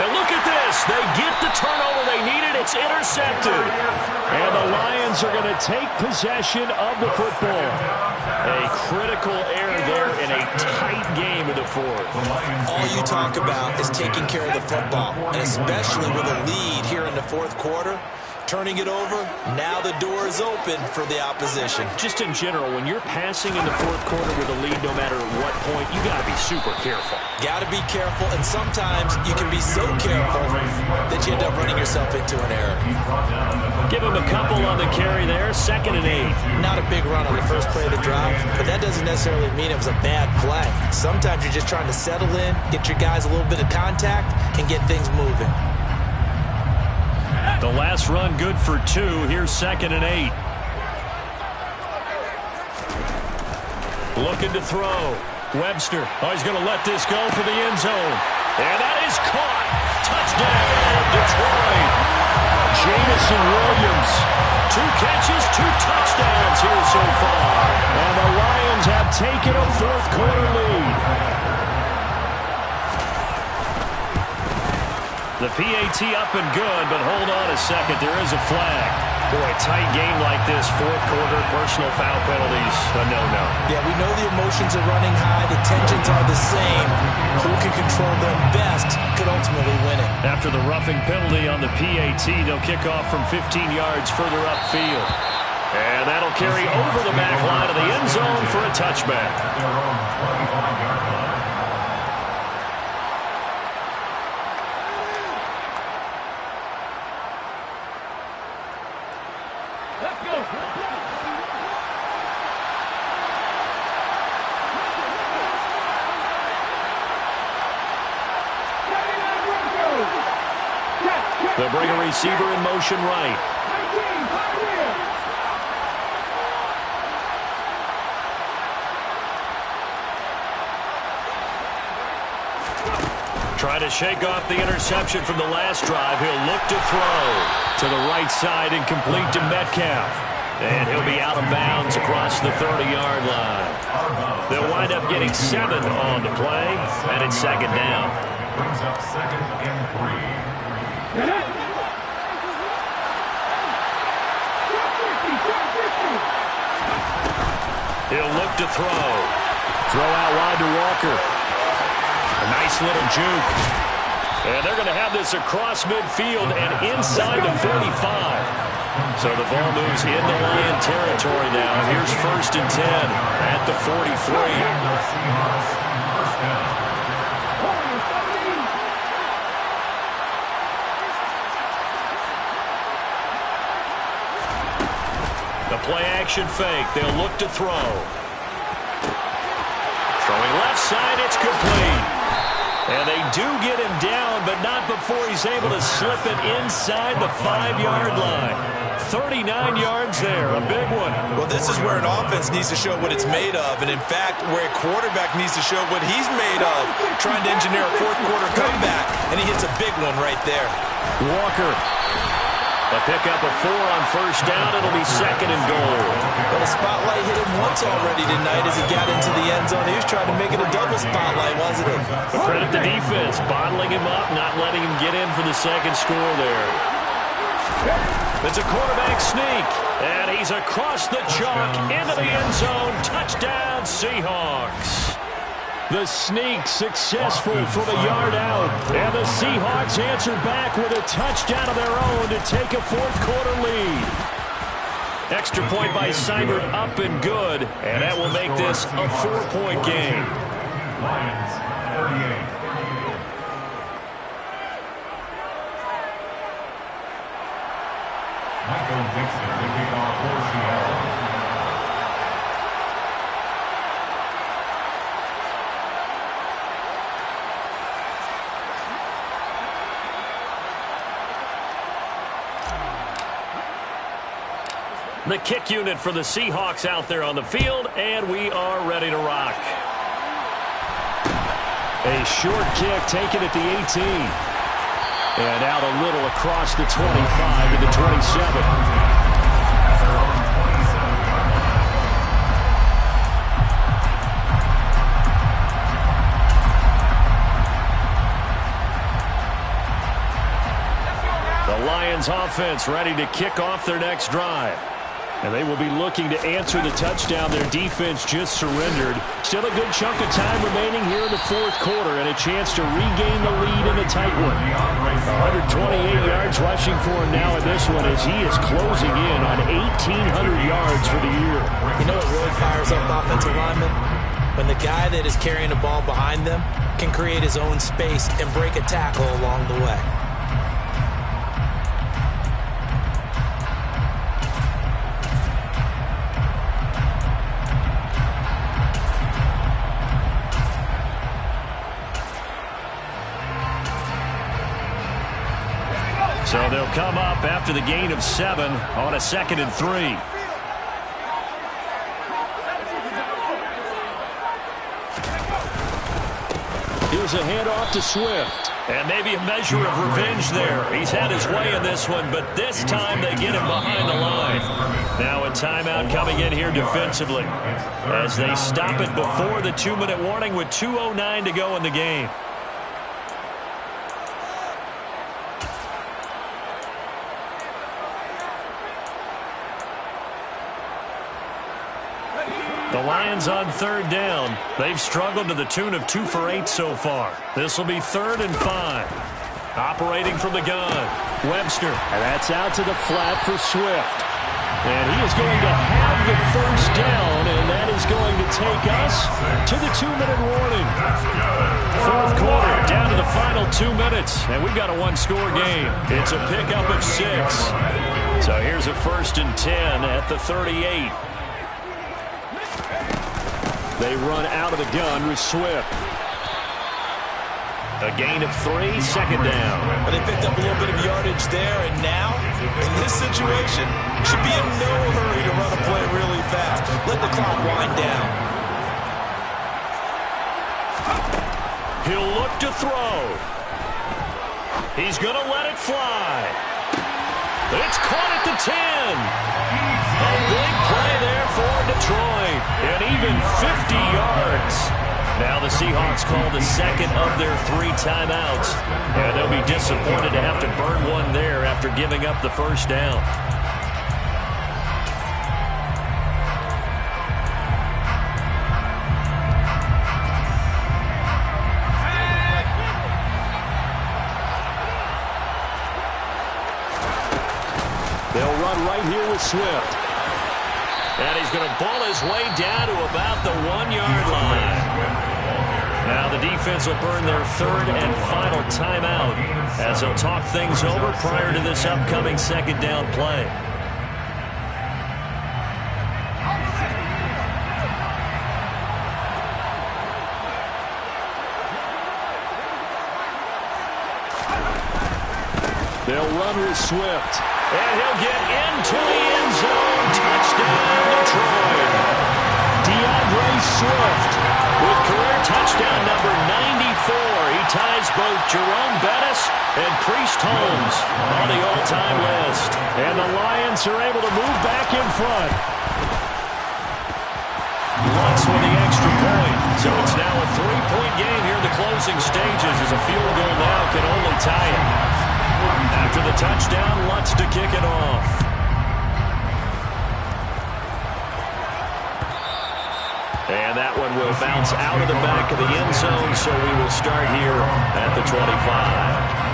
Speaker 3: And look at this. They get the turnover they needed. It's intercepted. And the Lions are going to take possession of the football. A critical error there in a tight game in the 4th.
Speaker 4: All you talk about is taking care of the football, and especially with a lead here in the 4th quarter. Turning it over, now the door is open for the opposition.
Speaker 3: Just in general, when you're passing in the 4th quarter with a lead, no matter what point, you got to be super careful.
Speaker 4: Got to be careful, and sometimes you can be so careful that you end up running yourself into an error.
Speaker 3: Give him a couple on the carry there, 2nd and 8.
Speaker 4: Not a big run on the first play of the drive, but that doesn't necessarily mean it was a bad play. Sometimes you're just trying to settle in, get your guys a little bit of contact, and get things moving.
Speaker 3: The last run good for 2. Here's 2nd and 8. Looking to throw. Webster. Oh, he's going to let this go for the end zone. And that is caught. Touchdown, Detroit. Jamison Williams. 2 catches, 2 touchdowns here so far. And the Lions have taken a 4th quarter lead. The PAT up and good, but hold on a second. There is a flag. Boy, a tight game like this, 4th quarter, personal foul penalties, a no-no.
Speaker 4: Yeah, we know the emotions are running high. The tensions are the same. Who can control them best could ultimately win it.
Speaker 3: After the roughing penalty on the PAT, they'll kick off from 15 yards further upfield. And that'll carry over the back line of the end zone for a touchback. They'll bring a receiver in motion right. Trying to shake off the interception from the last drive. He'll look to throw to the right side and complete to Metcalf. And he'll be out of bounds across the 30-yard line. They'll wind up getting 7 on the play, and it's 2nd down.
Speaker 5: Brings up 2nd and 3.
Speaker 3: He'll look to throw. Throw out wide to Walker. A nice little juke. And they're going to have this across midfield and inside the 45. So the ball moves into Lion territory now. Here's 1st and 10 at the 43. The play-action fake. They'll look to throw. Throwing left side, it's complete. And they do get him down, but not before he's able to slip it inside the 5-yard line. 39 yards there, a big one.
Speaker 4: Well, this is where an offense needs to show what it's made of, and in fact, where a quarterback needs to show what he's made of, trying to engineer a 4th quarter comeback, and he hits a big one right there.
Speaker 3: Walker. A pickup of 4 on 1st down. It'll be 2nd and goal.
Speaker 4: Well, the spotlight hit him once already tonight as he got into the end zone. He was trying to make it a double spotlight, wasn't he?
Speaker 3: But credit the defense, bottling him up, not letting him get in for the 2nd score there.
Speaker 2: It's a quarterback sneak, and he's across the chalk into the end zone. Touchdown, Seahawks.
Speaker 3: The sneak successful from a yard out, and the Seahawks answer back with a touchdown of their own to take a fourth-quarter lead.
Speaker 2: Extra point by Seibert, up and good, and that will make this a 4-point game.
Speaker 5: Lions, 38. Michael Dixon will kick off for Seattle.
Speaker 2: The kick unit for the Seahawks out there on the field, and we are ready to rock.
Speaker 3: A short kick taken at the 18. And out a little across the 25 to the 27.
Speaker 2: The Lions offense ready to kick off their next drive.
Speaker 3: And they will be looking to answer the touchdown their defense just surrendered. Still a good chunk of time remaining here in the fourth quarter and a chance to regain the lead in a tight one. 128 yards rushing for him now in this one as he is closing in on 1,800 yards for the year.
Speaker 4: You know what really fires up offensive linemen? When the guy that is carrying the ball behind them can create his own space and break a tackle along the way.
Speaker 2: So they'll come up after the gain of 7 on a 2nd and 3.
Speaker 3: Here's a handoff to Swift.
Speaker 2: And maybe a measure of revenge there. He's had his way in this one, but this time they get him behind the line. Now a timeout coming in here defensively as they stop it before the 2-minute warning with 2:09 to go in the game. The Lions on 3rd down. They've struggled to the tune of 2 for 8 so far. This will be 3rd and 5. Operating from the gun, Webster.
Speaker 3: And that's out to the flat for Swift. And he is going to have the first down, and that is going to take us to the 2-minute warning.
Speaker 2: Fourth quarter, down to the final 2 minutes, and we've got a 1-score game. It's a pickup of 6. So here's a 1st and 10 at the 38.
Speaker 3: They run out of the gun with Swift.
Speaker 2: A gain of 3, 2nd down.
Speaker 4: But they picked up a little bit of yardage there, and now, in this situation, should be in no hurry to run a play really fast. Let the clock wind down.
Speaker 2: He'll look to throw. He's going to let it fly. It's caught at the 10. A big play there for Detroit. And even 50 yards. Now the Seahawks call the second of their 3 timeouts. And they'll be disappointed to have to burn one there after giving up the first down.
Speaker 3: They'll run right here with Swift.
Speaker 2: And he's going to ball his way down to about the 1-yard line. Now the defense will burn their 3rd and final timeout as they'll talk things over prior to this upcoming 2nd down play.
Speaker 3: They'll run with Swift.
Speaker 2: And he'll get into the end zone. Touchdown, Detroit.
Speaker 3: DeAndre Swift
Speaker 2: With career touchdown number 94, he ties both Jerome Bettis and Priest Holmes on the all-time list.
Speaker 3: And the Lions are able to move back in front.
Speaker 2: Lutz with the extra point. So it's now a 3-point game here in the closing stages as a field goal now can only tie it. After the touchdown, Lutz to kick it off. And that one will bounce out of the back of the end zone, so we will start here at the 25.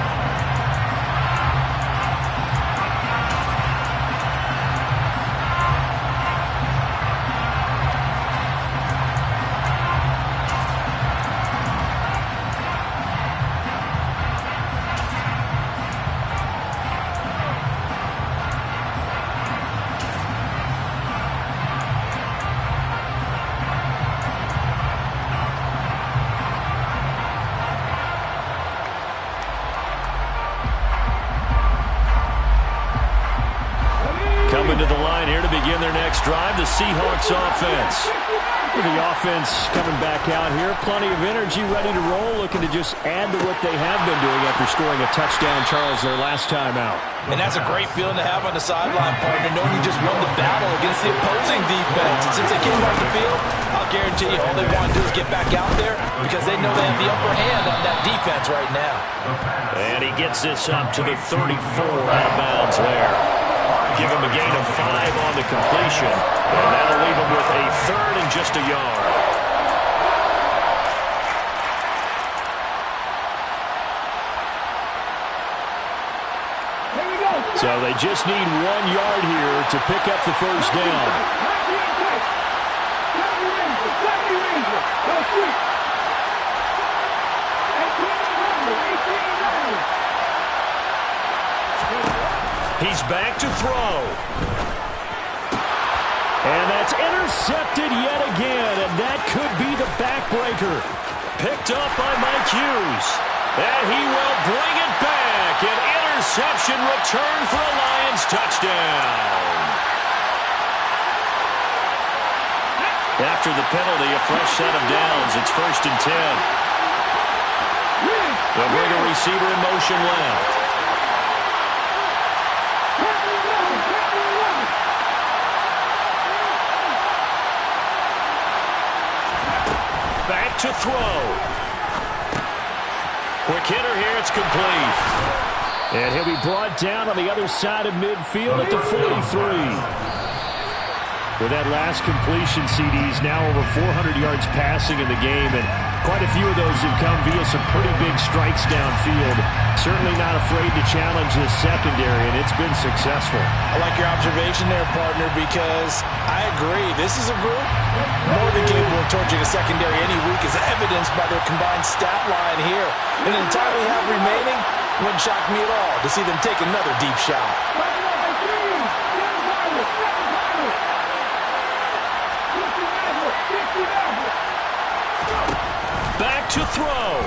Speaker 2: Coming to the line here to begin their next drive, the Seahawks offense. The offense coming back out here, plenty of energy, ready to roll, looking to just add to what they have been doing after scoring a touchdown, Charles, their last time out.
Speaker 4: And that's a great feeling to have on the sideline, partner, knowing you just won the battle against the opposing defense. And since they came off the field, I'll guarantee you all they want to do is get back out there because they know they have the upper hand on that defense right now.
Speaker 2: And he gets this up to the 34 out of bounds there. Give him a gain of 5 on the completion, and that'll leave him with a third and just a yard.
Speaker 3: So they just need 1 yard here to pick up the first down.
Speaker 2: He's back to throw.
Speaker 3: And that's intercepted yet again, and that could be the backbreaker.
Speaker 2: Picked up by Mike Hughes. And he will bring it back. An interception return for a Lions touchdown. After the penalty, a fresh set of downs. It's 1st and 10. They'll bring a receiver in motion left. Back to throw. Quick hitter here, it's complete.
Speaker 3: And he'll be brought down on the other side of midfield at the 43. With that last completion, CD's now over 400 yards passing in the game, and quite a few of those have come via some pretty big strikes downfield. Certainly not afraid to challenge this secondary, and it's been successful.
Speaker 4: I like your observation there, partner, because I agree. This is a group more than capable of torching a secondary any week, as evidenced by their combined stat line here. And in the time we have remaining, wouldn't shock me at all to see them take another deep shot.
Speaker 2: Back to throw.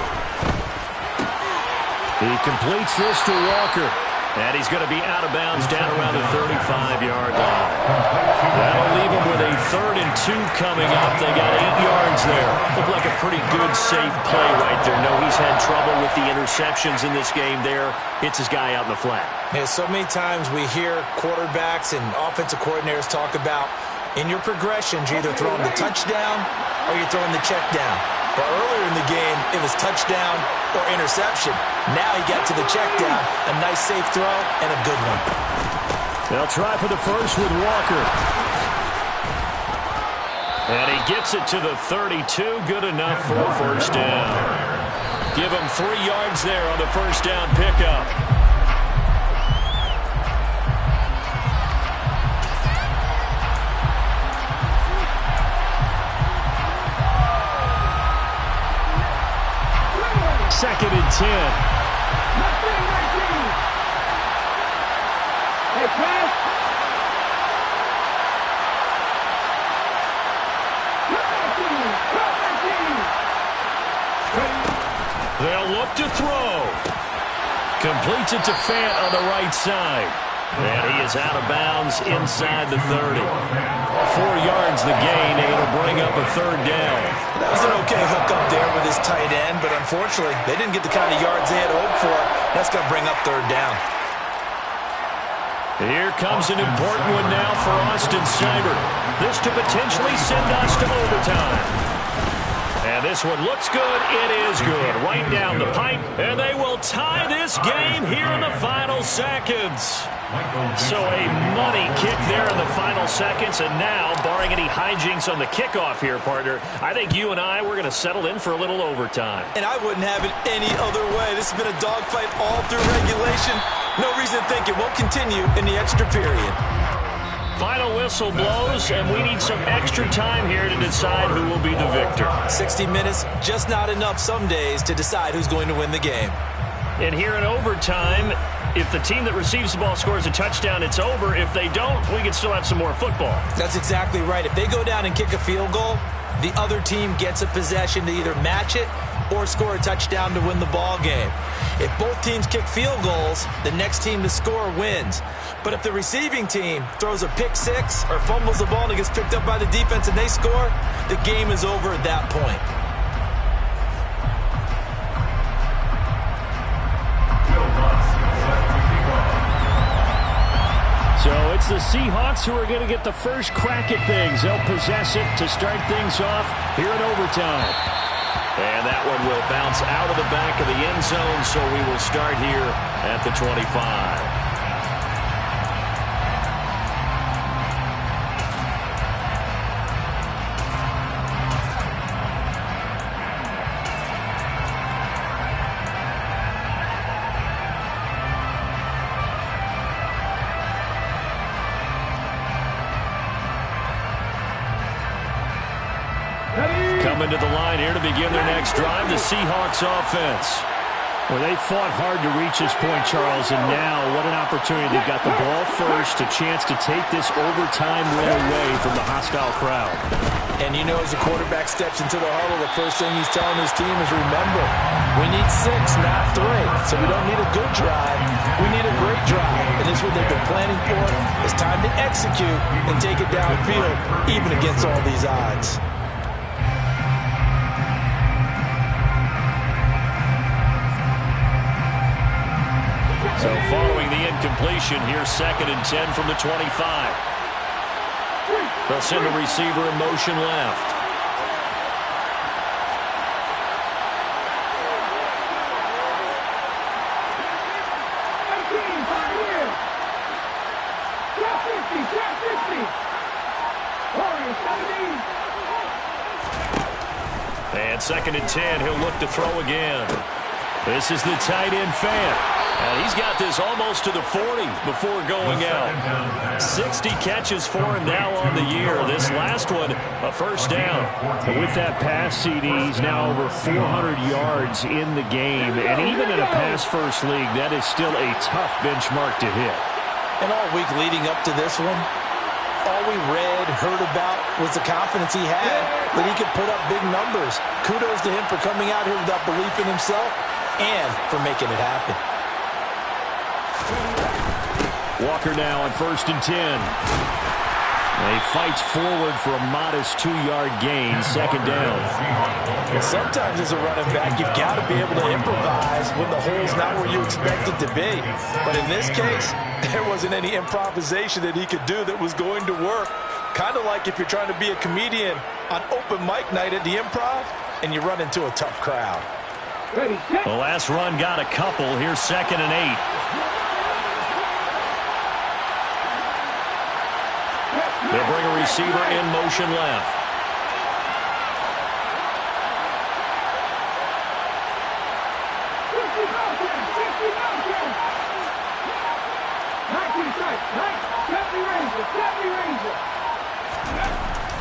Speaker 3: He completes this to Walker.
Speaker 2: And he's going to be out of bounds down around the 35-yard line. That'll leave him with a 3rd and 2 coming up. They got 8 yards there. Looked like a pretty good, safe play right there. No, he's had trouble with the interceptions in this game there. Hits his guy out in the flat.
Speaker 4: Yeah, so many times we hear quarterbacks and offensive coordinators talk about in your progressions, you're either throwing the touchdown or you're throwing the check down. But earlier in the game, it was touchdown or interception. Now he got to the check down. A nice safe throw and a good one.
Speaker 3: They'll try for the first with Walker.
Speaker 2: And he gets it to the 32. Good enough for a first down. Give him 3 yards there on the first down pickup.
Speaker 3: Second and 10.
Speaker 6: Hey, pass.
Speaker 2: They'll look to throw.
Speaker 3: Completes it to Fant on the right side.
Speaker 2: And he is out of bounds inside the 30.
Speaker 3: 4 yards the gain, and it'll bring up a 3rd down.
Speaker 4: That was an okay hook up there with his tight end, but unfortunately, they didn't get the kind of yards they had hoped for. That's going to bring up 3rd down.
Speaker 2: Here comes an important one now for Austin Seibert. This to potentially send us to overtime. And this one looks good. It is good. Right down the pipe. And they will tie this game here in the final seconds. So a money kick there in the final seconds. And now, barring any hijinks on the kickoff here, partner, I think you and I, we're going to settle in for a little overtime.
Speaker 4: And I wouldn't have it any other way. This has been a dogfight all through regulation. No reason to think it won't continue in the extra period.
Speaker 2: Final whistle blows, and we need some extra time here to decide who will be the victor.
Speaker 4: 60 minutes, just not enough some days to decide who's going to win the game.
Speaker 2: And here in overtime, if the team that receives the ball scores a touchdown, it's over. If they don't, we can still have some more football.
Speaker 4: That's exactly right. If they go down and kick a field goal, the other team gets a possession to either match it or score a touchdown to win the ball game. If both teams kick field goals, the next team to score wins. But if the receiving team throws a pick six or fumbles the ball and it gets picked up by the defense and they score, the game is over at that point.
Speaker 3: So it's the Seahawks who are going to get the first crack at things. They'll possess it to start things off here in overtime.
Speaker 2: And that one will bounce out of the back of the end zone, so we will start here at the 25. Coming to the line here to begin their next drive, the Seahawks offense.
Speaker 3: Well, they fought hard to reach this point, Charles, and now what an opportunity. They've got the ball first, a chance to take this overtime win away from the hostile crowd.
Speaker 4: And you know, as the quarterback steps into the huddle, the first thing he's telling his team is, remember, we need 6, not 3. So we don't need a good drive. We need a great drive. And this is what they've been planning for. It's time to execute and take it downfield, even against all these odds.
Speaker 2: So following the incompletion, here's 2nd and 10 from the 25. They'll send a receiver in motion left. And 2nd and 10, he'll look to throw again. This is the tight end Fant. And he's got this almost to the 40 before going out. 60 catches for him now on the year. This last one, a first down.
Speaker 3: And with that pass, CD, he's now over 400 yards in the game. And even in a pass-first league, that is still a tough benchmark to hit.
Speaker 4: And all week leading up to this one, all we read, heard about was the confidence he had that he could put up big numbers. Kudos to him for coming out here with that belief in himself and for making it happen.
Speaker 3: Walker now on 1st and 10. He fights forward for a modest 2-yard gain, 2nd down.
Speaker 4: Well, sometimes as a running back, you've got to be able to improvise when the hole's not where you expect it to be. But in this case, there wasn't any improvisation that he could do that was going to work. Kind of like if you're trying to be a comedian on open mic night at the Improv and you run into a tough crowd.
Speaker 2: The last run got a couple. Here's 2nd and 8. They'll bring a receiver in motion left.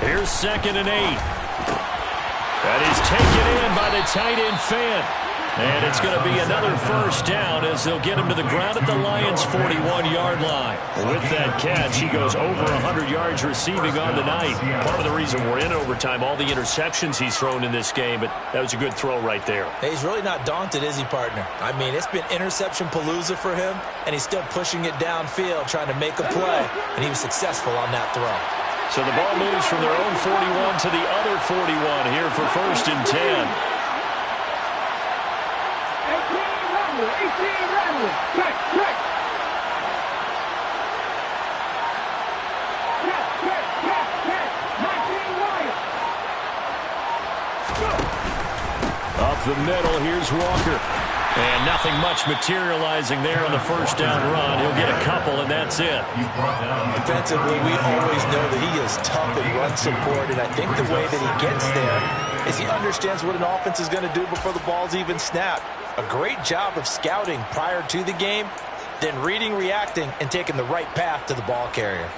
Speaker 2: Here's 2nd and 8. That is taken in by the tight end Fant. And it's going to be another first down as they'll get him to the ground at the Lions' 41-yard line. With that catch, he goes over 100 yards receiving on the night. Part of the reason we're in overtime, all the interceptions he's thrown in this game, but that was a good throw right there.
Speaker 4: Hey, he's really not daunted, is he, partner? I mean, it's been interception palooza for him, and he's still pushing it downfield, trying to make a play, and he was successful on that throw.
Speaker 2: So the ball moves from their own 41 to the other 41 here for 1st and 10.
Speaker 6: 18 Rattler. Check. Check. 19 Wyatt.
Speaker 2: Up the middle, here's Walker. And nothing much materializing there on the first down run. He'll get a couple, and that's it.
Speaker 4: Defensively, we always know that he is tough in run support, and I think the way that he gets there is he understands what an offense is going to do before the ball's even snapped. A great job of scouting prior to the game, then reading, reacting, and taking the right path to the ball carrier.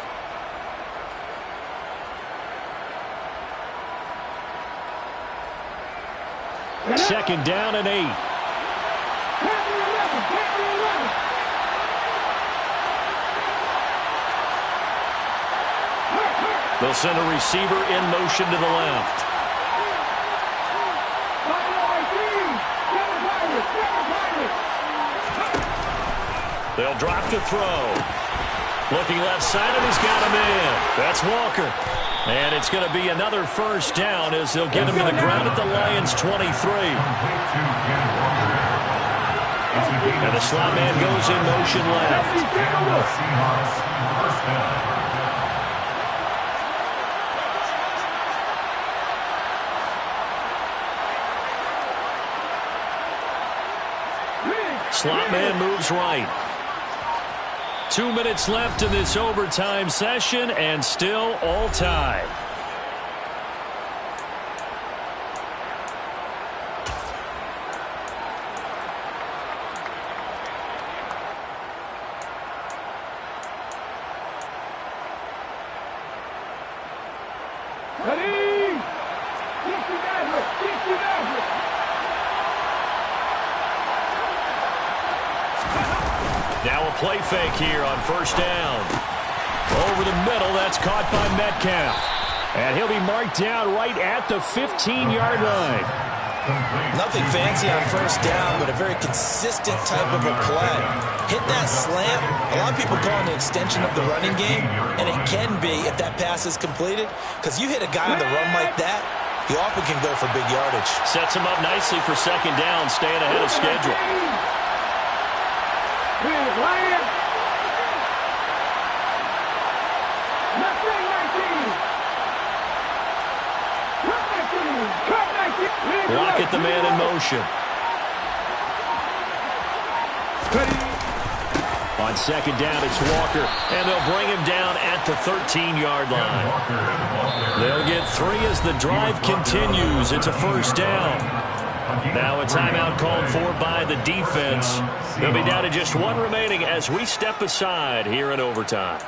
Speaker 2: Second down and 8. They'll send a receiver in motion to the left. They'll drop to throw. Looking left side, and he's got him in. That's Walker. And it's going to be another first down as they'll get him to the ground at the Lions' 23. And the slot man goes in motion left. Slot man moves right. 2 minutes left in this overtime session, and still all tied. Now a play fake here on first down. Over the middle, that's caught by Metcalf. And he'll be marked down right at the 15-yard line.
Speaker 4: Nothing fancy on first down, but a very consistent type of a play. Hit that slant. A lot of people call it an extension of the running game, and it can be if that pass is completed, because you hit a guy on the run like that, he often can go for big yardage.
Speaker 2: Sets him up nicely for second down, staying ahead of schedule. Block at the man in motion. On second down, it's Walker, and they'll bring him down at the 13-yard line. They'll get 3 as the drive continues. It's a first down. Now a timeout called for by the defense. They'll be down to just 1 remaining as we step aside here in overtime.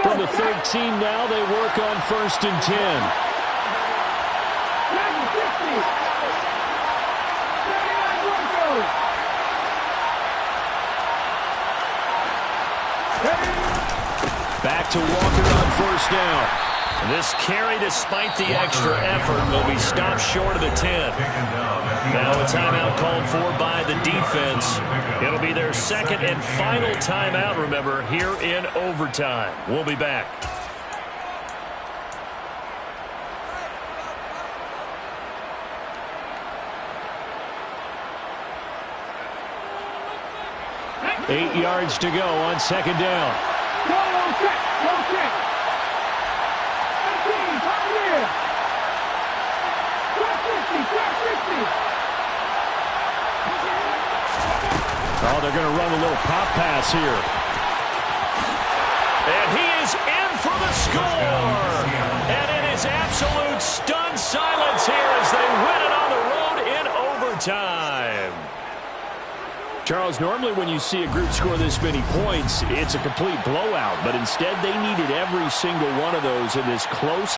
Speaker 2: From the 13 now, they work on first and 10. Back to Walker on first down. This carry, despite the extra effort, will be stopped short of the 10. Now a timeout called for by the defense. It'll be their second and final timeout, remember, here in overtime. We'll be back. Eight yards to go on second down. Oh, they're going to run a little pop pass here. And he is in for the score. And it is absolute stunned silence here as they win it on the road in overtime. Charles, normally when you see a group score this many points, it's a complete blowout. But instead, they needed every single one of those in this close